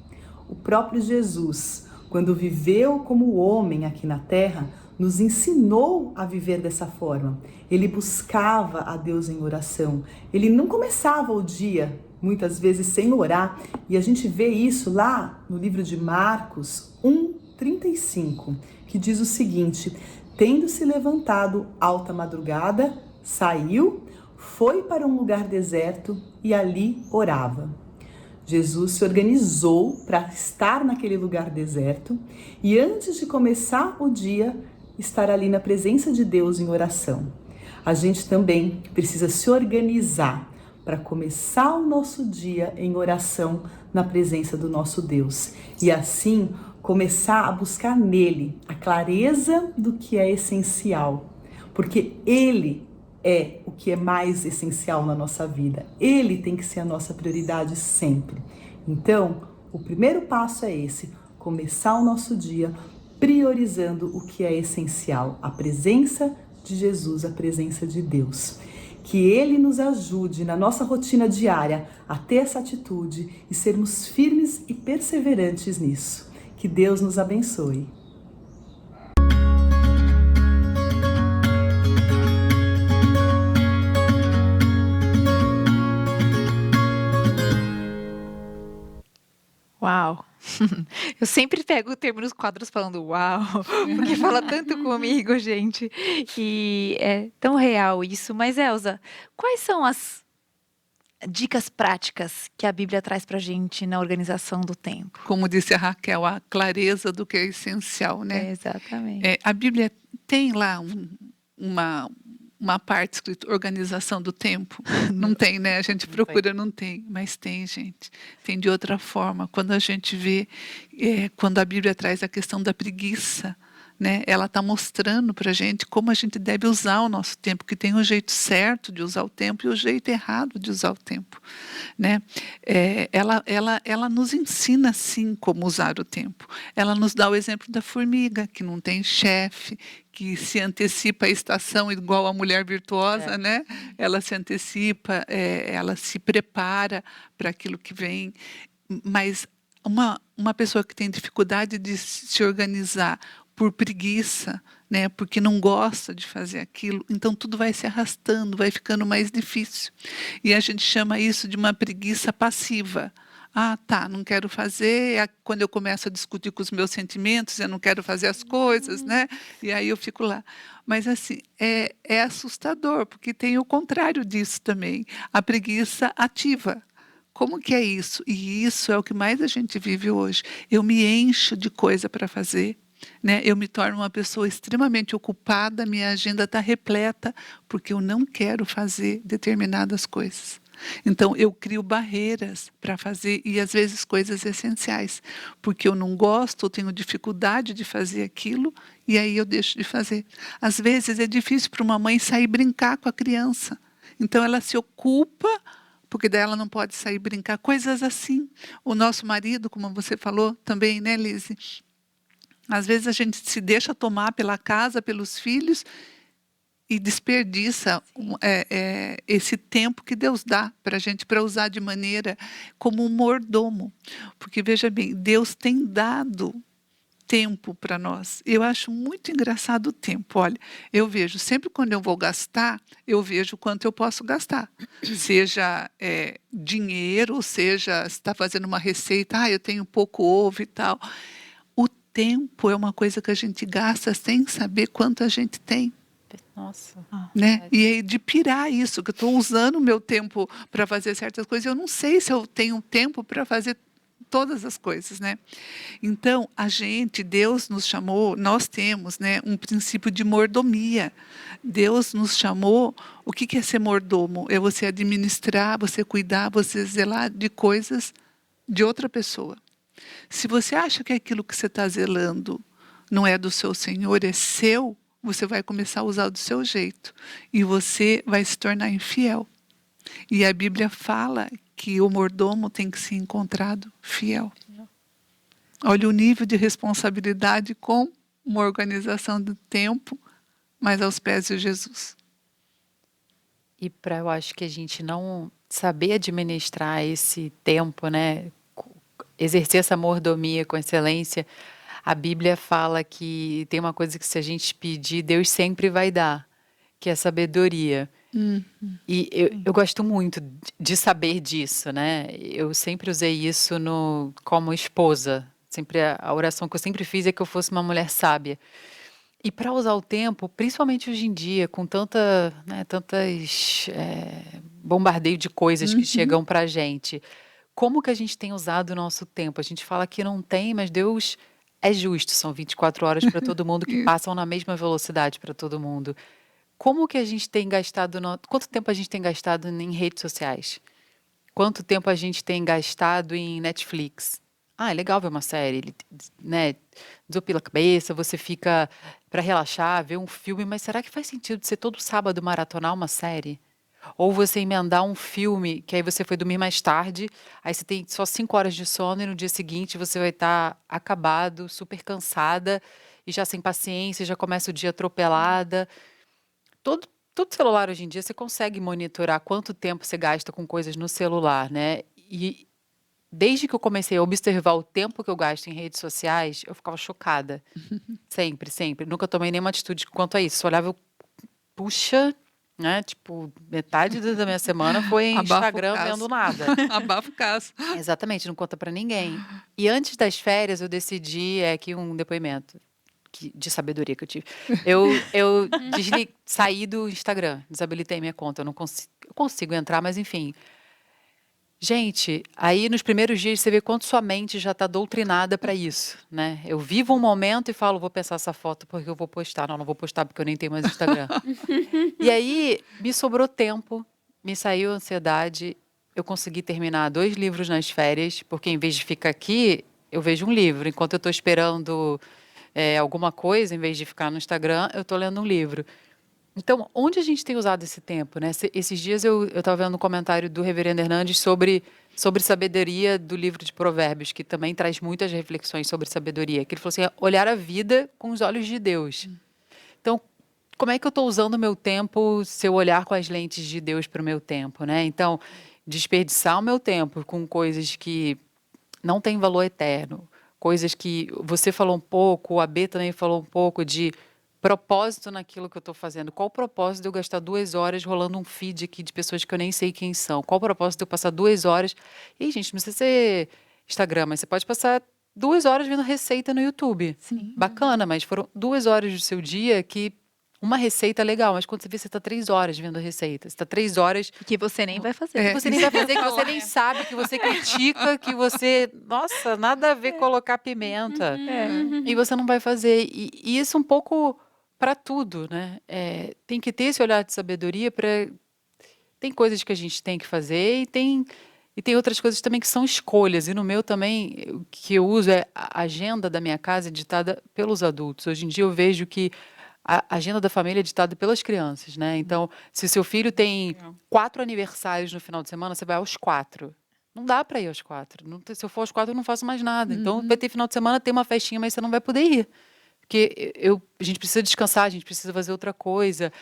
O próprio Jesus, quando viveu como homem aqui na terra, nos ensinou a viver dessa forma. Ele buscava a Deus em oração. Ele não começava o dia, muitas vezes, sem orar. E a gente vê isso lá no livro de Marcos 1:35, que diz o seguinte: tendo se levantado alta madrugada, saiu, foi para um lugar deserto e ali orava. Jesus se organizou para estar naquele lugar deserto e antes de começar o dia, estar ali na presença de Deus em oração. A gente também precisa se organizar para começar o nosso dia em oração na presença do nosso Deus e assim começar a buscar nele a clareza do que é essencial, porque ele é o que é mais essencial na nossa vida. Ele tem que ser a nossa prioridade sempre. Então, o primeiro passo é esse: começar o nosso dia priorizando o que é essencial, a presença de Jesus, a presença de Deus. Que Ele nos ajude na nossa rotina diária a ter essa atitude e sermos firmes e perseverantes nisso. Que Deus nos abençoe. Uau! Eu sempre pego o termo nos quadros falando uau, porque fala tanto comigo, gente. E é tão real isso. Mas, Elza, quais são as dicas práticas que a Bíblia traz pra gente na organização do tempo? Como disse a Raquel, a clareza do que é essencial, né? Exatamente. A Bíblia tem lá uma parte escrita organização do tempo. Não tem, né? A gente procura, não tem. Mas tem, gente. Tem de outra forma. Quando a gente vê, quando a Bíblia traz a questão da preguiça, né? Ela está mostrando para a gente como a gente deve usar o nosso tempo, que tem o jeito certo de usar o tempo e o jeito errado de usar o tempo, né? Ela nos ensina, sim, como usar o tempo. Ela nos dá o exemplo da formiga, que não tem chefe, que se antecipa a estação igual a mulher virtuosa, né? Ela se antecipa, ela se prepara para aquilo que vem. Mas uma pessoa que tem dificuldade de se organizar por preguiça, né, porque não gosta de fazer aquilo, então tudo vai se arrastando, vai ficando mais difícil. E a gente chama isso de uma preguiça passiva. Ah, tá, não quero fazer, quando eu começo a discutir com os meus sentimentos, eu não quero fazer as coisas, né? E aí eu fico lá. Mas assim, é assustador, porque tem o contrário disso também, a preguiça ativa. Como que é isso? E isso é o que mais a gente vive hoje. Eu me encho de coisa para fazer, né? Eu me torno uma pessoa extremamente ocupada, minha agenda está repleta, porque eu não quero fazer determinadas coisas. Então, eu crio barreiras para fazer, e às vezes coisas essenciais, porque eu não gosto, eu tenho dificuldade de fazer aquilo, e aí eu deixo de fazer. Às vezes é difícil para uma mãe sair brincar com a criança, então ela se ocupa, porque daí ela não pode sair brincar, coisas assim. O nosso marido, como você falou também, né, Lise? Às vezes a gente se deixa tomar pela casa, pelos filhos, e desperdiça esse tempo que Deus dá para a gente, para usar de maneira como um mordomo. Porque, veja bem, Deus tem dado tempo para nós. Eu acho muito engraçado o tempo. Olha, eu vejo, sempre quando eu vou gastar, eu vejo quanto eu posso gastar. Seja dinheiro, seja se está fazendo uma receita, eu tenho pouco ovo e tal. O tempo é uma coisa que a gente gasta sem saber quanto a gente tem. Nossa. Né? E aí de pirar isso, que eu estou usando o meu tempo para fazer certas coisas, eu não sei se eu tenho tempo para fazer todas as coisas, né? Então, Deus nos chamou, nós temos, né, um princípio de mordomia. Deus nos chamou, o que é ser mordomo? É você administrar, você cuidar, você zelar de coisas de outra pessoa. Se você acha que aquilo que você está zelando não é do seu Senhor, é seu, você vai começar a usar do seu jeito e você vai se tornar infiel. E a Bíblia fala que o mordomo tem que ser encontrado fiel. Olha o nível de responsabilidade com uma organização do tempo, mas aos pés de Jesus. E eu acho que a gente não saber administrar esse tempo, né? Exercer essa mordomia com excelência, a Bíblia fala que tem uma coisa que se a gente pedir, Deus sempre vai dar, que é sabedoria. E eu gosto muito de saber disso, né? Eu sempre usei isso como esposa. Sempre a oração que eu sempre fiz é que eu fosse uma mulher sábia. E para usar o tempo, principalmente hoje em dia, com tantas bombardeio de coisas que chegam para a gente, como que a gente tem usado o nosso tempo? A gente fala que não tem, mas Deus é justo. São 24 horas para todo mundo que passam na mesma velocidade para todo mundo. Como que a gente tem gastado, quanto tempo a gente tem gastado em redes sociais? Quanto tempo a gente tem gastado em Netflix? É legal ver uma série, né? Desopila a cabeça, você fica para relaxar, ver um filme, mas será que faz sentido você todo sábado maratonar uma série? Ou você emendar um filme, que aí você foi dormir mais tarde, aí você tem só 5 horas de sono e no dia seguinte você vai estar acabado, super cansada e já sem paciência, já começa o dia atropelada. Todo celular hoje em dia você consegue monitorar quanto tempo você gasta com coisas no celular, né? E desde que eu comecei a observar o tempo que eu gasto em redes sociais, eu ficava chocada. Sempre, sempre. Nunca tomei nenhuma atitude quanto a isso. Só olhava, puxa, né? Tipo, metade da minha semana foi em Abafa o Instagram caso. vendo nada. Abafa o caso. Exatamente, não conta pra ninguém. E antes das férias eu decidi, aqui um depoimento de sabedoria que eu tive. Eu saí do Instagram, desabilitei minha conta. Eu consigo entrar, mas enfim. Gente, aí nos primeiros dias você vê quanto sua mente já está doutrinada para isso, né? Eu vivo um momento e falo, vou pensar essa foto porque eu vou postar. Não vou postar porque eu nem tenho mais Instagram. E aí me sobrou tempo, me saiu a ansiedade, eu consegui terminar 2 livros nas férias, porque em vez de ficar aqui, eu vejo um livro. Enquanto eu estou esperando alguma coisa, em vez de ficar no Instagram, eu estou lendo um livro. Então, onde a gente tem usado esse tempo, né? Esses dias eu estava vendo um comentário do Reverendo Hernandes sobre sabedoria do livro de Provérbios, que também traz muitas reflexões sobre sabedoria. Que ele falou assim, olhar a vida com os olhos de Deus. Então, como é que eu estou usando o meu tempo se eu olhar com as lentes de Deus para o meu tempo, né? Então, desperdiçar o meu tempo com coisas que não têm valor eterno, coisas que você falou um pouco, a B também falou um pouco de propósito naquilo que eu estou fazendo. Qual o propósito de eu gastar 2 horas rolando um feed aqui de pessoas que eu nem sei quem são? Qual o propósito de eu passar 2 horas... E, gente, não precisa ser Instagram, mas você pode passar 2 horas vendo receita no YouTube. Sim. Bacana, mas foram 2 horas do seu dia que uma receita é legal, mas quando você vê, você está 3 horas vendo a receita. Você está 3 horas... Que você nem vai fazer. Que você nem vai fazer, que você nem sabe, que você critica, que você... Nossa, nada a ver colocar pimenta. E você não vai fazer. E isso um pouco... para tudo, né? Tem que ter esse olhar de sabedoria para... Tem coisas que a gente tem que fazer e tem outras coisas também que são escolhas. E no meu também, o que eu uso é a agenda da minha casa é ditada pelos adultos. Hoje em dia eu vejo que a agenda da família é ditada pelas crianças, né? Então, se o seu filho tem 4 aniversários no final de semana, você vai aos 4. Não dá para ir aos 4. Se eu for aos 4, eu não faço mais nada. Então, vai ter final de semana, tem uma festinha, mas você não vai poder ir. Porque a gente precisa descansar, a gente precisa fazer outra coisa.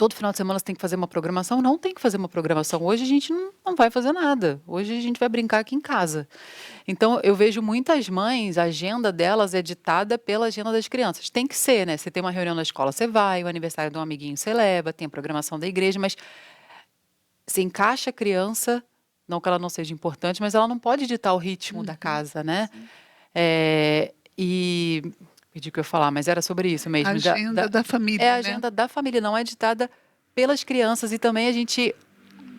todo final de semana você tem que fazer uma programação. Não tem que fazer uma programação. Hoje a gente não vai fazer nada. Hoje a gente vai brincar aqui em casa. Então, eu vejo muitas mães, a agenda delas é ditada pela agenda das crianças. Tem que ser, né? Você tem uma reunião na escola, você vai, o aniversário de um amiguinho você leva, tem a programação da igreja, mas você encaixa a criança, não que ela não seja importante, mas ela não pode ditar o ritmo da casa, né? E perdi o que eu ia falar, mas era sobre isso mesmo. Agenda da família, É a né? agenda da família, não é ditada pelas crianças. E também a gente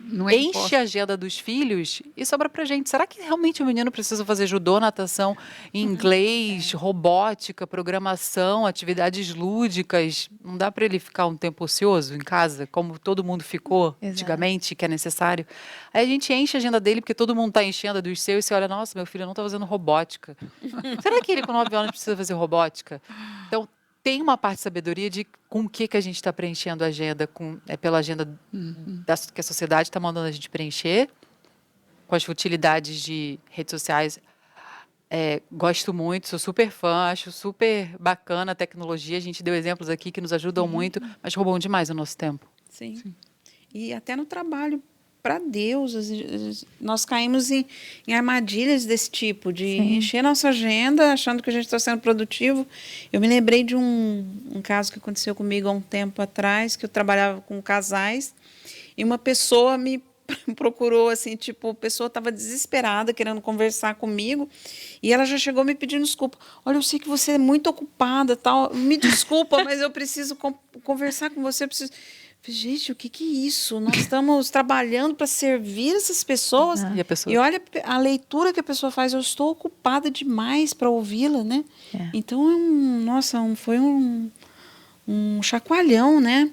Não é enche imposto. a agenda dos filhos e sobra pra gente. Será que realmente o menino precisa fazer judô, natação, inglês, robótica, programação, atividades lúdicas? Não dá para ele ficar um tempo ocioso em casa, como todo mundo ficou Exato. antigamente, que é necessário? Aí a gente enche a agenda dele porque todo mundo está enchendo a dos seus e você olha, nossa, meu filho não está fazendo robótica. Será que ele com 9 anos precisa fazer robótica? Então, tem uma parte de sabedoria de com o que a gente está preenchendo a agenda, pela agenda que a sociedade está mandando a gente preencher, com as futilidades de redes sociais. Gosto muito, sou super fã, acho super bacana a tecnologia. A gente deu exemplos aqui que nos ajudam muito, mas roubam demais o nosso tempo. Sim. E até no trabalho, para Deus, nós caímos em armadilhas desse tipo, de encher nossa agenda achando que a gente está sendo produtivo. Eu me lembrei de um caso que aconteceu comigo há um tempo atrás, que eu trabalhava com casais, e uma pessoa me procurou, assim, tipo, a pessoa estava desesperada, querendo conversar comigo, e ela já chegou me pedindo desculpa. Olha, eu sei que você é muito ocupada, tal, me desculpa, mas eu preciso conversar com você, eu preciso... Gente, o que é isso? Nós estamos trabalhando para servir essas pessoas. E a pessoa... E olha a leitura que a pessoa faz. Eu estou ocupada demais para ouvi-la, né? Então, foi um chacoalhão, né?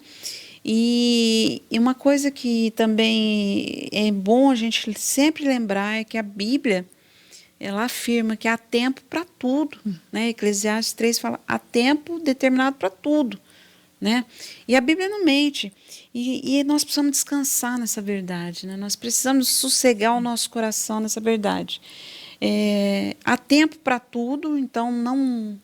E uma coisa que também é bom a gente sempre lembrar é que a Bíblia, ela afirma que há tempo para tudo, né? Eclesiastes 3 fala, há tempo determinado para tudo. Né? E a Bíblia não mente. E nós precisamos descansar nessa verdade. Né? Nós precisamos sossegar o nosso coração nessa verdade. Há tempo para tudo, então não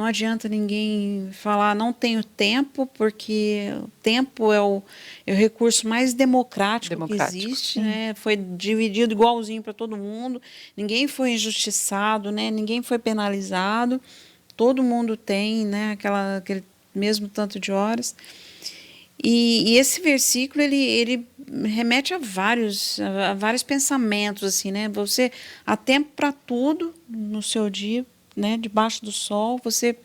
adianta ninguém falar não tenho tempo, porque o tempo é o recurso mais democrático que existe. Né? Foi dividido igualzinho para todo mundo. Ninguém foi injustiçado, né? Ninguém foi penalizado. Todo mundo tem, né? Aquele mesmo tanto de horas. E esse versículo ele remete a vários pensamentos, assim, né? Você há tempo para tudo no seu dia, né? Debaixo do sol. Você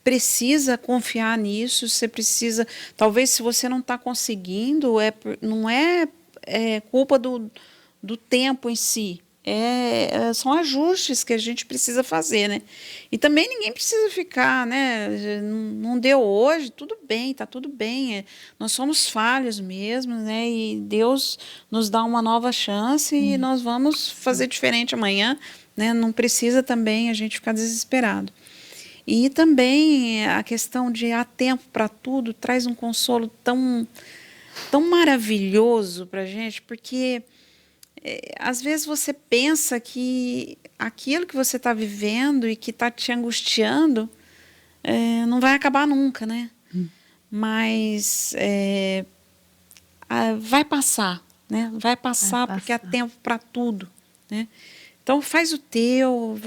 precisa confiar nisso. Você precisa, talvez, se você não está conseguindo, não é culpa do tempo em si. São ajustes que a gente precisa fazer, né? E também ninguém precisa ficar, né? Não deu hoje, tudo bem, tá tudo bem. Nós somos falhos mesmo, né? E Deus nos dá uma nova chance e nós vamos fazer diferente amanhã, né? Não precisa também a gente ficar desesperado. E também a questão de há tempo para tudo traz um consolo tão maravilhoso para a gente, porque às vezes você pensa que aquilo que você está vivendo e que está te angustiando não vai acabar nunca, né? Mas vai passar, né? Vai passar porque há tempo para tudo, né? Então faz o teu,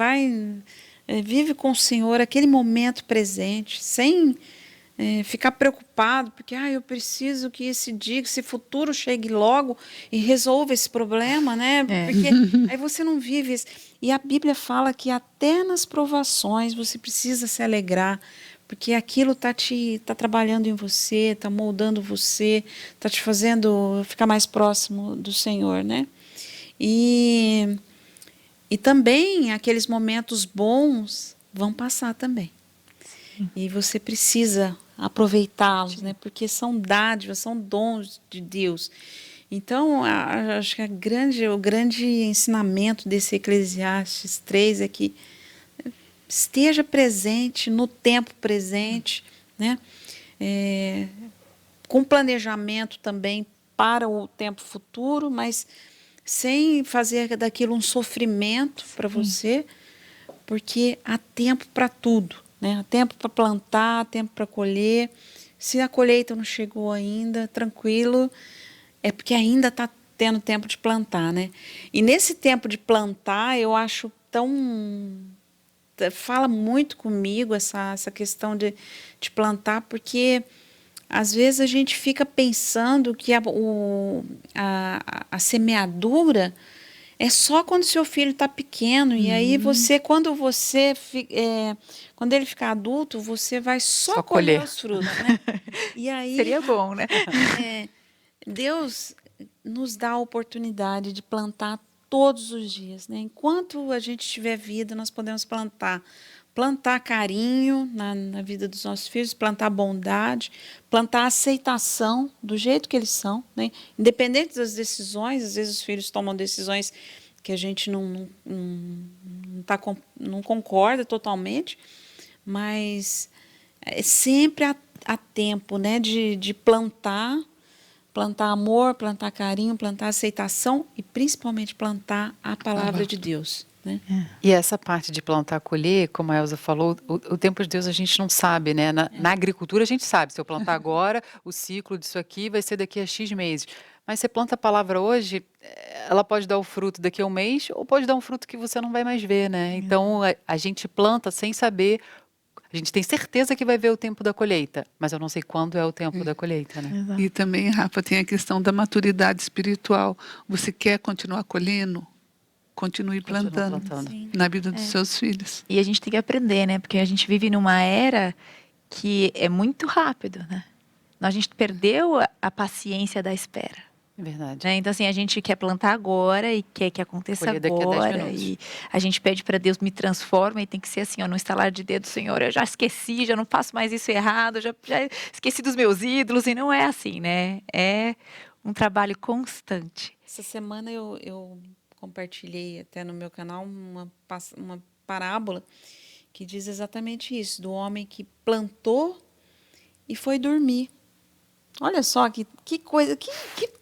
vive com o Senhor aquele momento presente, sem ficar preocupado, porque eu preciso que esse futuro chegue logo e resolva esse problema, né? Porque aí você não vive isso. E a Bíblia fala que até nas provações você precisa se alegrar, porque aquilo tá trabalhando em você, está moldando você, está te fazendo ficar mais próximo do Senhor, né? E também aqueles momentos bons vão passar também. E você precisa aproveitá-los, né? Porque são dádivas, são dons de Deus. Então, acho que o grande ensinamento desse Eclesiastes 3 é que esteja presente no tempo presente, né? Com planejamento também para o tempo futuro, mas sem fazer daquilo um sofrimento para você, porque há tempo para tudo. Né? Há tempo para plantar, há tempo para colher. Se a colheita não chegou ainda, tranquilo, é porque ainda está tendo tempo de plantar, né? E nesse tempo de plantar, eu acho fala muito comigo essa questão de plantar, porque às vezes a gente fica pensando que a semeadura é só quando seu filho está pequeno, e aí quando ele ficar adulto, você vai só colher os frutos, né? E aí, Seria bom, né? Deus nos dá a oportunidade de plantar todos os dias, né? Enquanto a gente tiver vida, nós podemos plantar carinho na vida dos nossos filhos, plantar bondade, plantar aceitação do jeito que eles são, né? Independente das decisões, às vezes os filhos tomam decisões que a gente não concorda totalmente, mas sempre há tempo, né, de plantar amor, plantar carinho, plantar aceitação e principalmente plantar a palavra de Deus. Né? E essa parte de plantar, colher, como a Elza falou, o tempo de Deus a gente não sabe, né? Na agricultura a gente sabe, se eu plantar agora, o ciclo disso aqui vai ser daqui a X meses. Mas você planta a palavra hoje, ela pode dar o fruto daqui a um mês, ou pode dar um fruto que você não vai mais ver, né? Então a gente planta sem saber. A gente tem certeza que vai ver o tempo da colheita, mas eu não sei quando é o tempo da colheita, né? Exato. E também, Rafa, tem a questão da maturidade espiritual. Você quer continuar colhendo? Continue plantando na vida dos seus filhos. E a gente tem que aprender, né? Porque a gente vive numa era que é muito rápido, né? A gente perdeu a paciência da espera. É verdade. Né? Então, assim, a gente quer plantar agora e quer que aconteça Colher daqui a 10 agora. minutos. E a gente pede para Deus, me transforma, e tem que ser assim, ó, no estalar de dedo, Senhor, eu já esqueci, já não faço mais isso errado, já esqueci dos meus ídolos, e não é assim, né? É um trabalho constante. Essa semana eu compartilhei até no meu canal uma parábola que diz exatamente isso, do homem que plantou e foi dormir. Olha só que coisa, que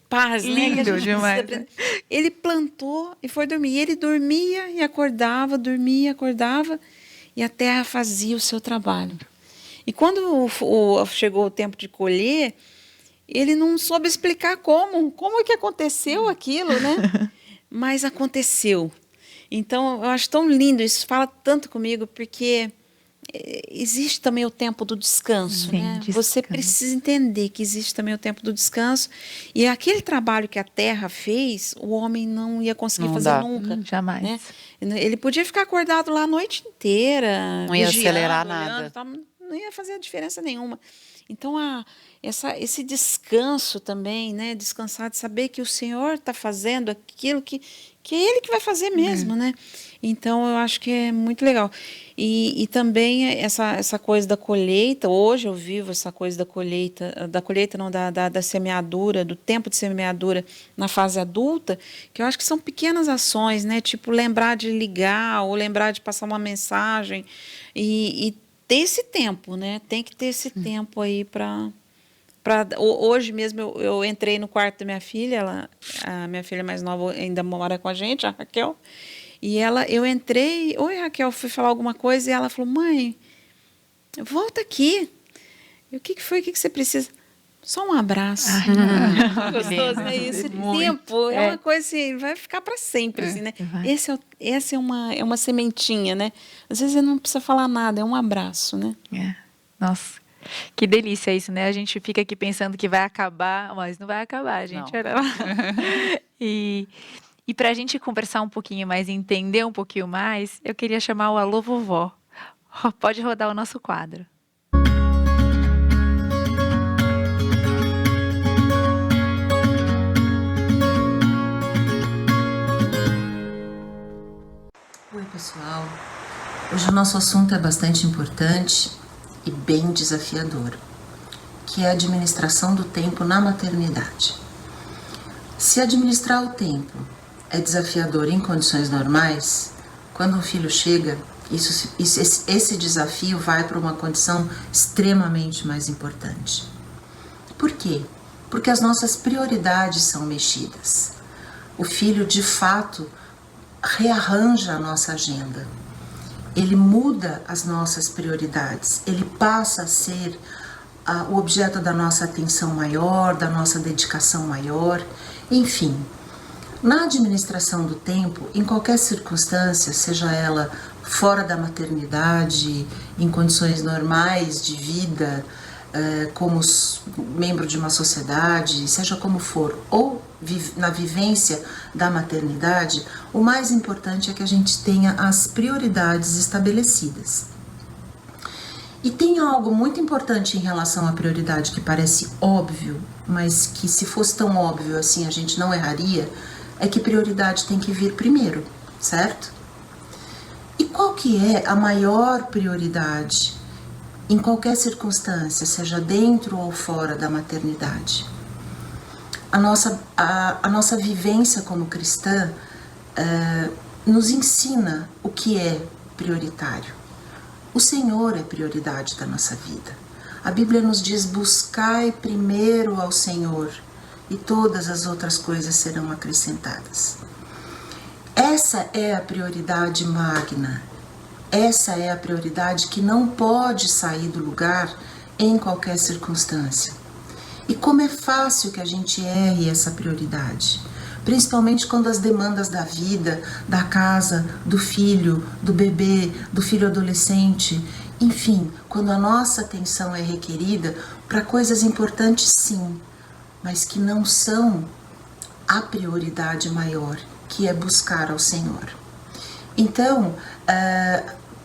paz, né? Lindo Que a gente demais, precisa aprender. Ele plantou e foi dormir. E ele dormia e acordava, dormia e acordava, e a terra fazia o seu trabalho. E quando chegou o tempo de colher, ele não soube explicar como que aconteceu aquilo, né? Mas aconteceu. Então, eu acho tão lindo, isso fala tanto comigo, porque existe também o tempo do descanso, Sim, né? descanso. Você precisa entender que existe também o tempo do descanso, e aquele trabalho que a terra fez, o homem não ia conseguir Não fazer dá. nunca. Jamais. Né? Ele podia ficar acordado lá a noite inteira, Não ia vigiando, acelerar olhando, nada. tal, não ia fazer diferença nenhuma. Então, esse descanso também, né? Descansar de saber que o Senhor está fazendo aquilo que é Ele que vai fazer mesmo, né? Então, eu acho que é muito legal. E também essa coisa da colheita, hoje eu vivo essa coisa da colheita não, da semeadura, do tempo de semeadura na fase adulta, que eu acho que são pequenas ações, né? Tipo, lembrar de ligar ou lembrar de passar uma mensagem e ter esse tempo, né? Tem que ter esse tempo aí para... Hoje mesmo eu entrei no quarto da minha filha, a minha filha mais nova ainda mora com a gente, a Raquel, e eu entrei, oi Raquel, fui falar alguma coisa, e ela falou, mãe, volta aqui. E o que foi? O que você precisa? Só um abraço. Gostoso, né? Esse tempo é uma coisa assim, vai ficar para sempre, assim, né? Essa é uma sementinha, né? Às vezes não precisa falar nada, é um abraço, né? Nossa, que delícia isso, né? A gente fica aqui pensando que vai acabar, mas não vai acabar, gente. Não. Olha lá. E para a gente conversar um pouquinho mais, entender um pouquinho mais, eu queria chamar o Alô Vovó. Pode rodar o nosso quadro. Oi, pessoal. Hoje o nosso assunto é bastante importante e bem desafiador, que é a administração do tempo na maternidade. Se administrar o tempo é desafiador em condições normais, quando um filho chega, esse desafio vai para uma condição extremamente mais importante. Por quê? Porque as nossas prioridades são mexidas. O filho, de fato, rearranja a nossa agenda. Ele muda as nossas prioridades. Ele passa a ser o objeto da nossa atenção maior, da nossa dedicação maior, enfim. Na administração do tempo, em qualquer circunstância, seja ela fora da maternidade, em condições normais de vida, como membro de uma sociedade, seja como for, ou na vivência da maternidade, o mais importante é que a gente tenha as prioridades estabelecidas. E tem algo muito importante em relação à prioridade que parece óbvio, mas que se fosse tão óbvio assim a gente não erraria, é que prioridade tem que vir primeiro, certo? E qual que é a maior prioridade em qualquer circunstância, seja dentro ou fora da maternidade? A nossa vivência como cristã nos ensina o que é prioritário. O Senhor é prioridade da nossa vida. A Bíblia nos diz: buscai primeiro ao Senhor e todas as outras coisas serão acrescentadas. Essa é a prioridade magna. Essa é a prioridade que não pode sair do lugar em qualquer circunstância. E como é fácil que a gente erre essa prioridade, principalmente quando as demandas da vida, da casa, do filho, do bebê, do filho adolescente, enfim, quando a nossa atenção é requerida para coisas importantes, sim, mas que não são a prioridade maior, que é buscar ao Senhor. Então,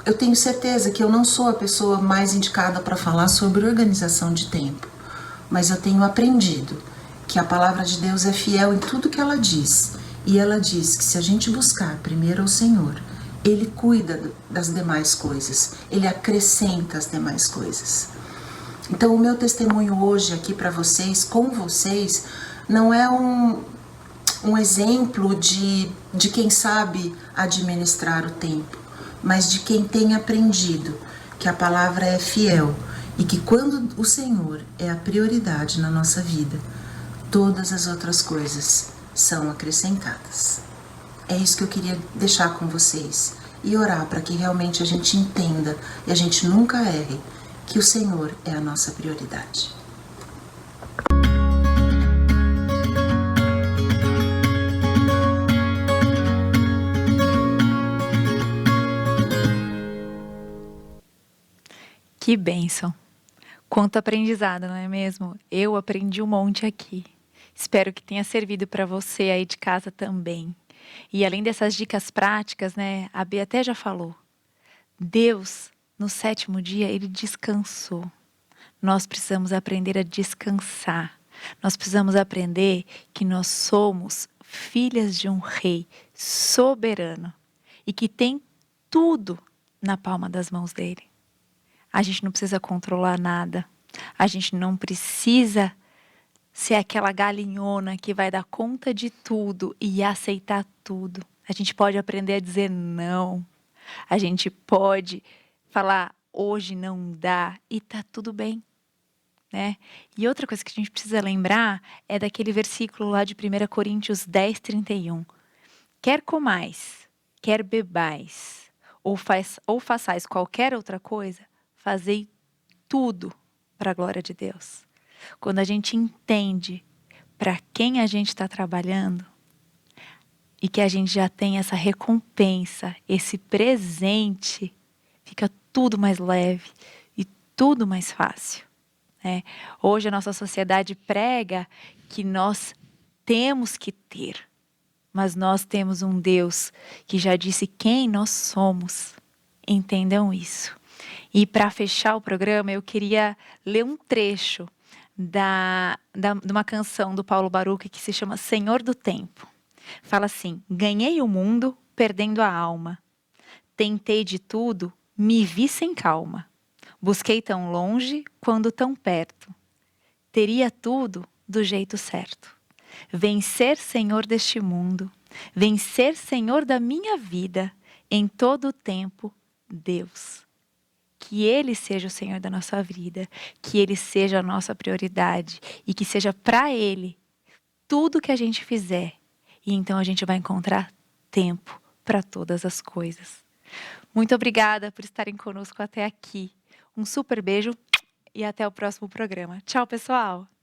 eu tenho certeza que eu não sou a pessoa mais indicada para falar sobre organização de tempo, mas eu tenho aprendido que a palavra de Deus é fiel em tudo que ela diz, e ela diz que se a gente buscar primeiro ao Senhor, Ele cuida das demais coisas, Ele acrescenta as demais coisas. Então o meu testemunho hoje aqui para vocês, com vocês, não é um exemplo de quem sabe administrar o tempo, mas de quem tem aprendido que a palavra é fiel e que quando o Senhor é a prioridade na nossa vida, todas as outras coisas são acrescentadas. É isso que eu queria deixar com vocês e orar para que realmente a gente entenda e a gente nunca erre que o Senhor é a nossa prioridade. Que bênção! Quanto aprendizado, não é mesmo? Eu aprendi um monte aqui. Espero que tenha servido para você aí de casa também. E além dessas dicas práticas, né, a Bia até já falou. Deus, no 7º dia, Ele descansou. Nós precisamos aprender a descansar. Nós precisamos aprender que nós somos filhas de um rei soberano e que tem tudo na palma das mãos dele. A gente não precisa controlar nada. A gente não precisa ser aquela galinhona que vai dar conta de tudo e aceitar tudo. A gente pode aprender a dizer não. A gente pode falar hoje não dá e tá tudo bem, né? E outra coisa que a gente precisa lembrar é daquele versículo lá de 1 Coríntios 10:31. Quer comais, quer bebais, ou façais qualquer outra coisa, fazei tudo para a glória de Deus. Quando a gente entende para quem a gente está trabalhando e que a gente já tem essa recompensa, esse presente, fica tudo mais leve e tudo mais fácil, né? Hoje a nossa sociedade prega que nós temos que ter, mas nós temos um Deus que já disse quem nós somos. Entendam isso. E para fechar o programa, eu queria ler um trecho de uma canção do Paulo Baruch que se chama Senhor do Tempo. Fala assim: ganhei o mundo perdendo a alma. Tentei de tudo, me vi sem calma. Busquei tão longe quando tão perto. Teria tudo do jeito certo. Vencer Senhor deste mundo. Vencer Senhor da minha vida. Em todo o tempo, Deus. Que Ele seja o Senhor da nossa vida, que Ele seja a nossa prioridade e que seja para Ele tudo que a gente fizer. E então a gente vai encontrar tempo para todas as coisas. Muito obrigada por estarem conosco até aqui. Um super beijo e até o próximo programa. Tchau, pessoal!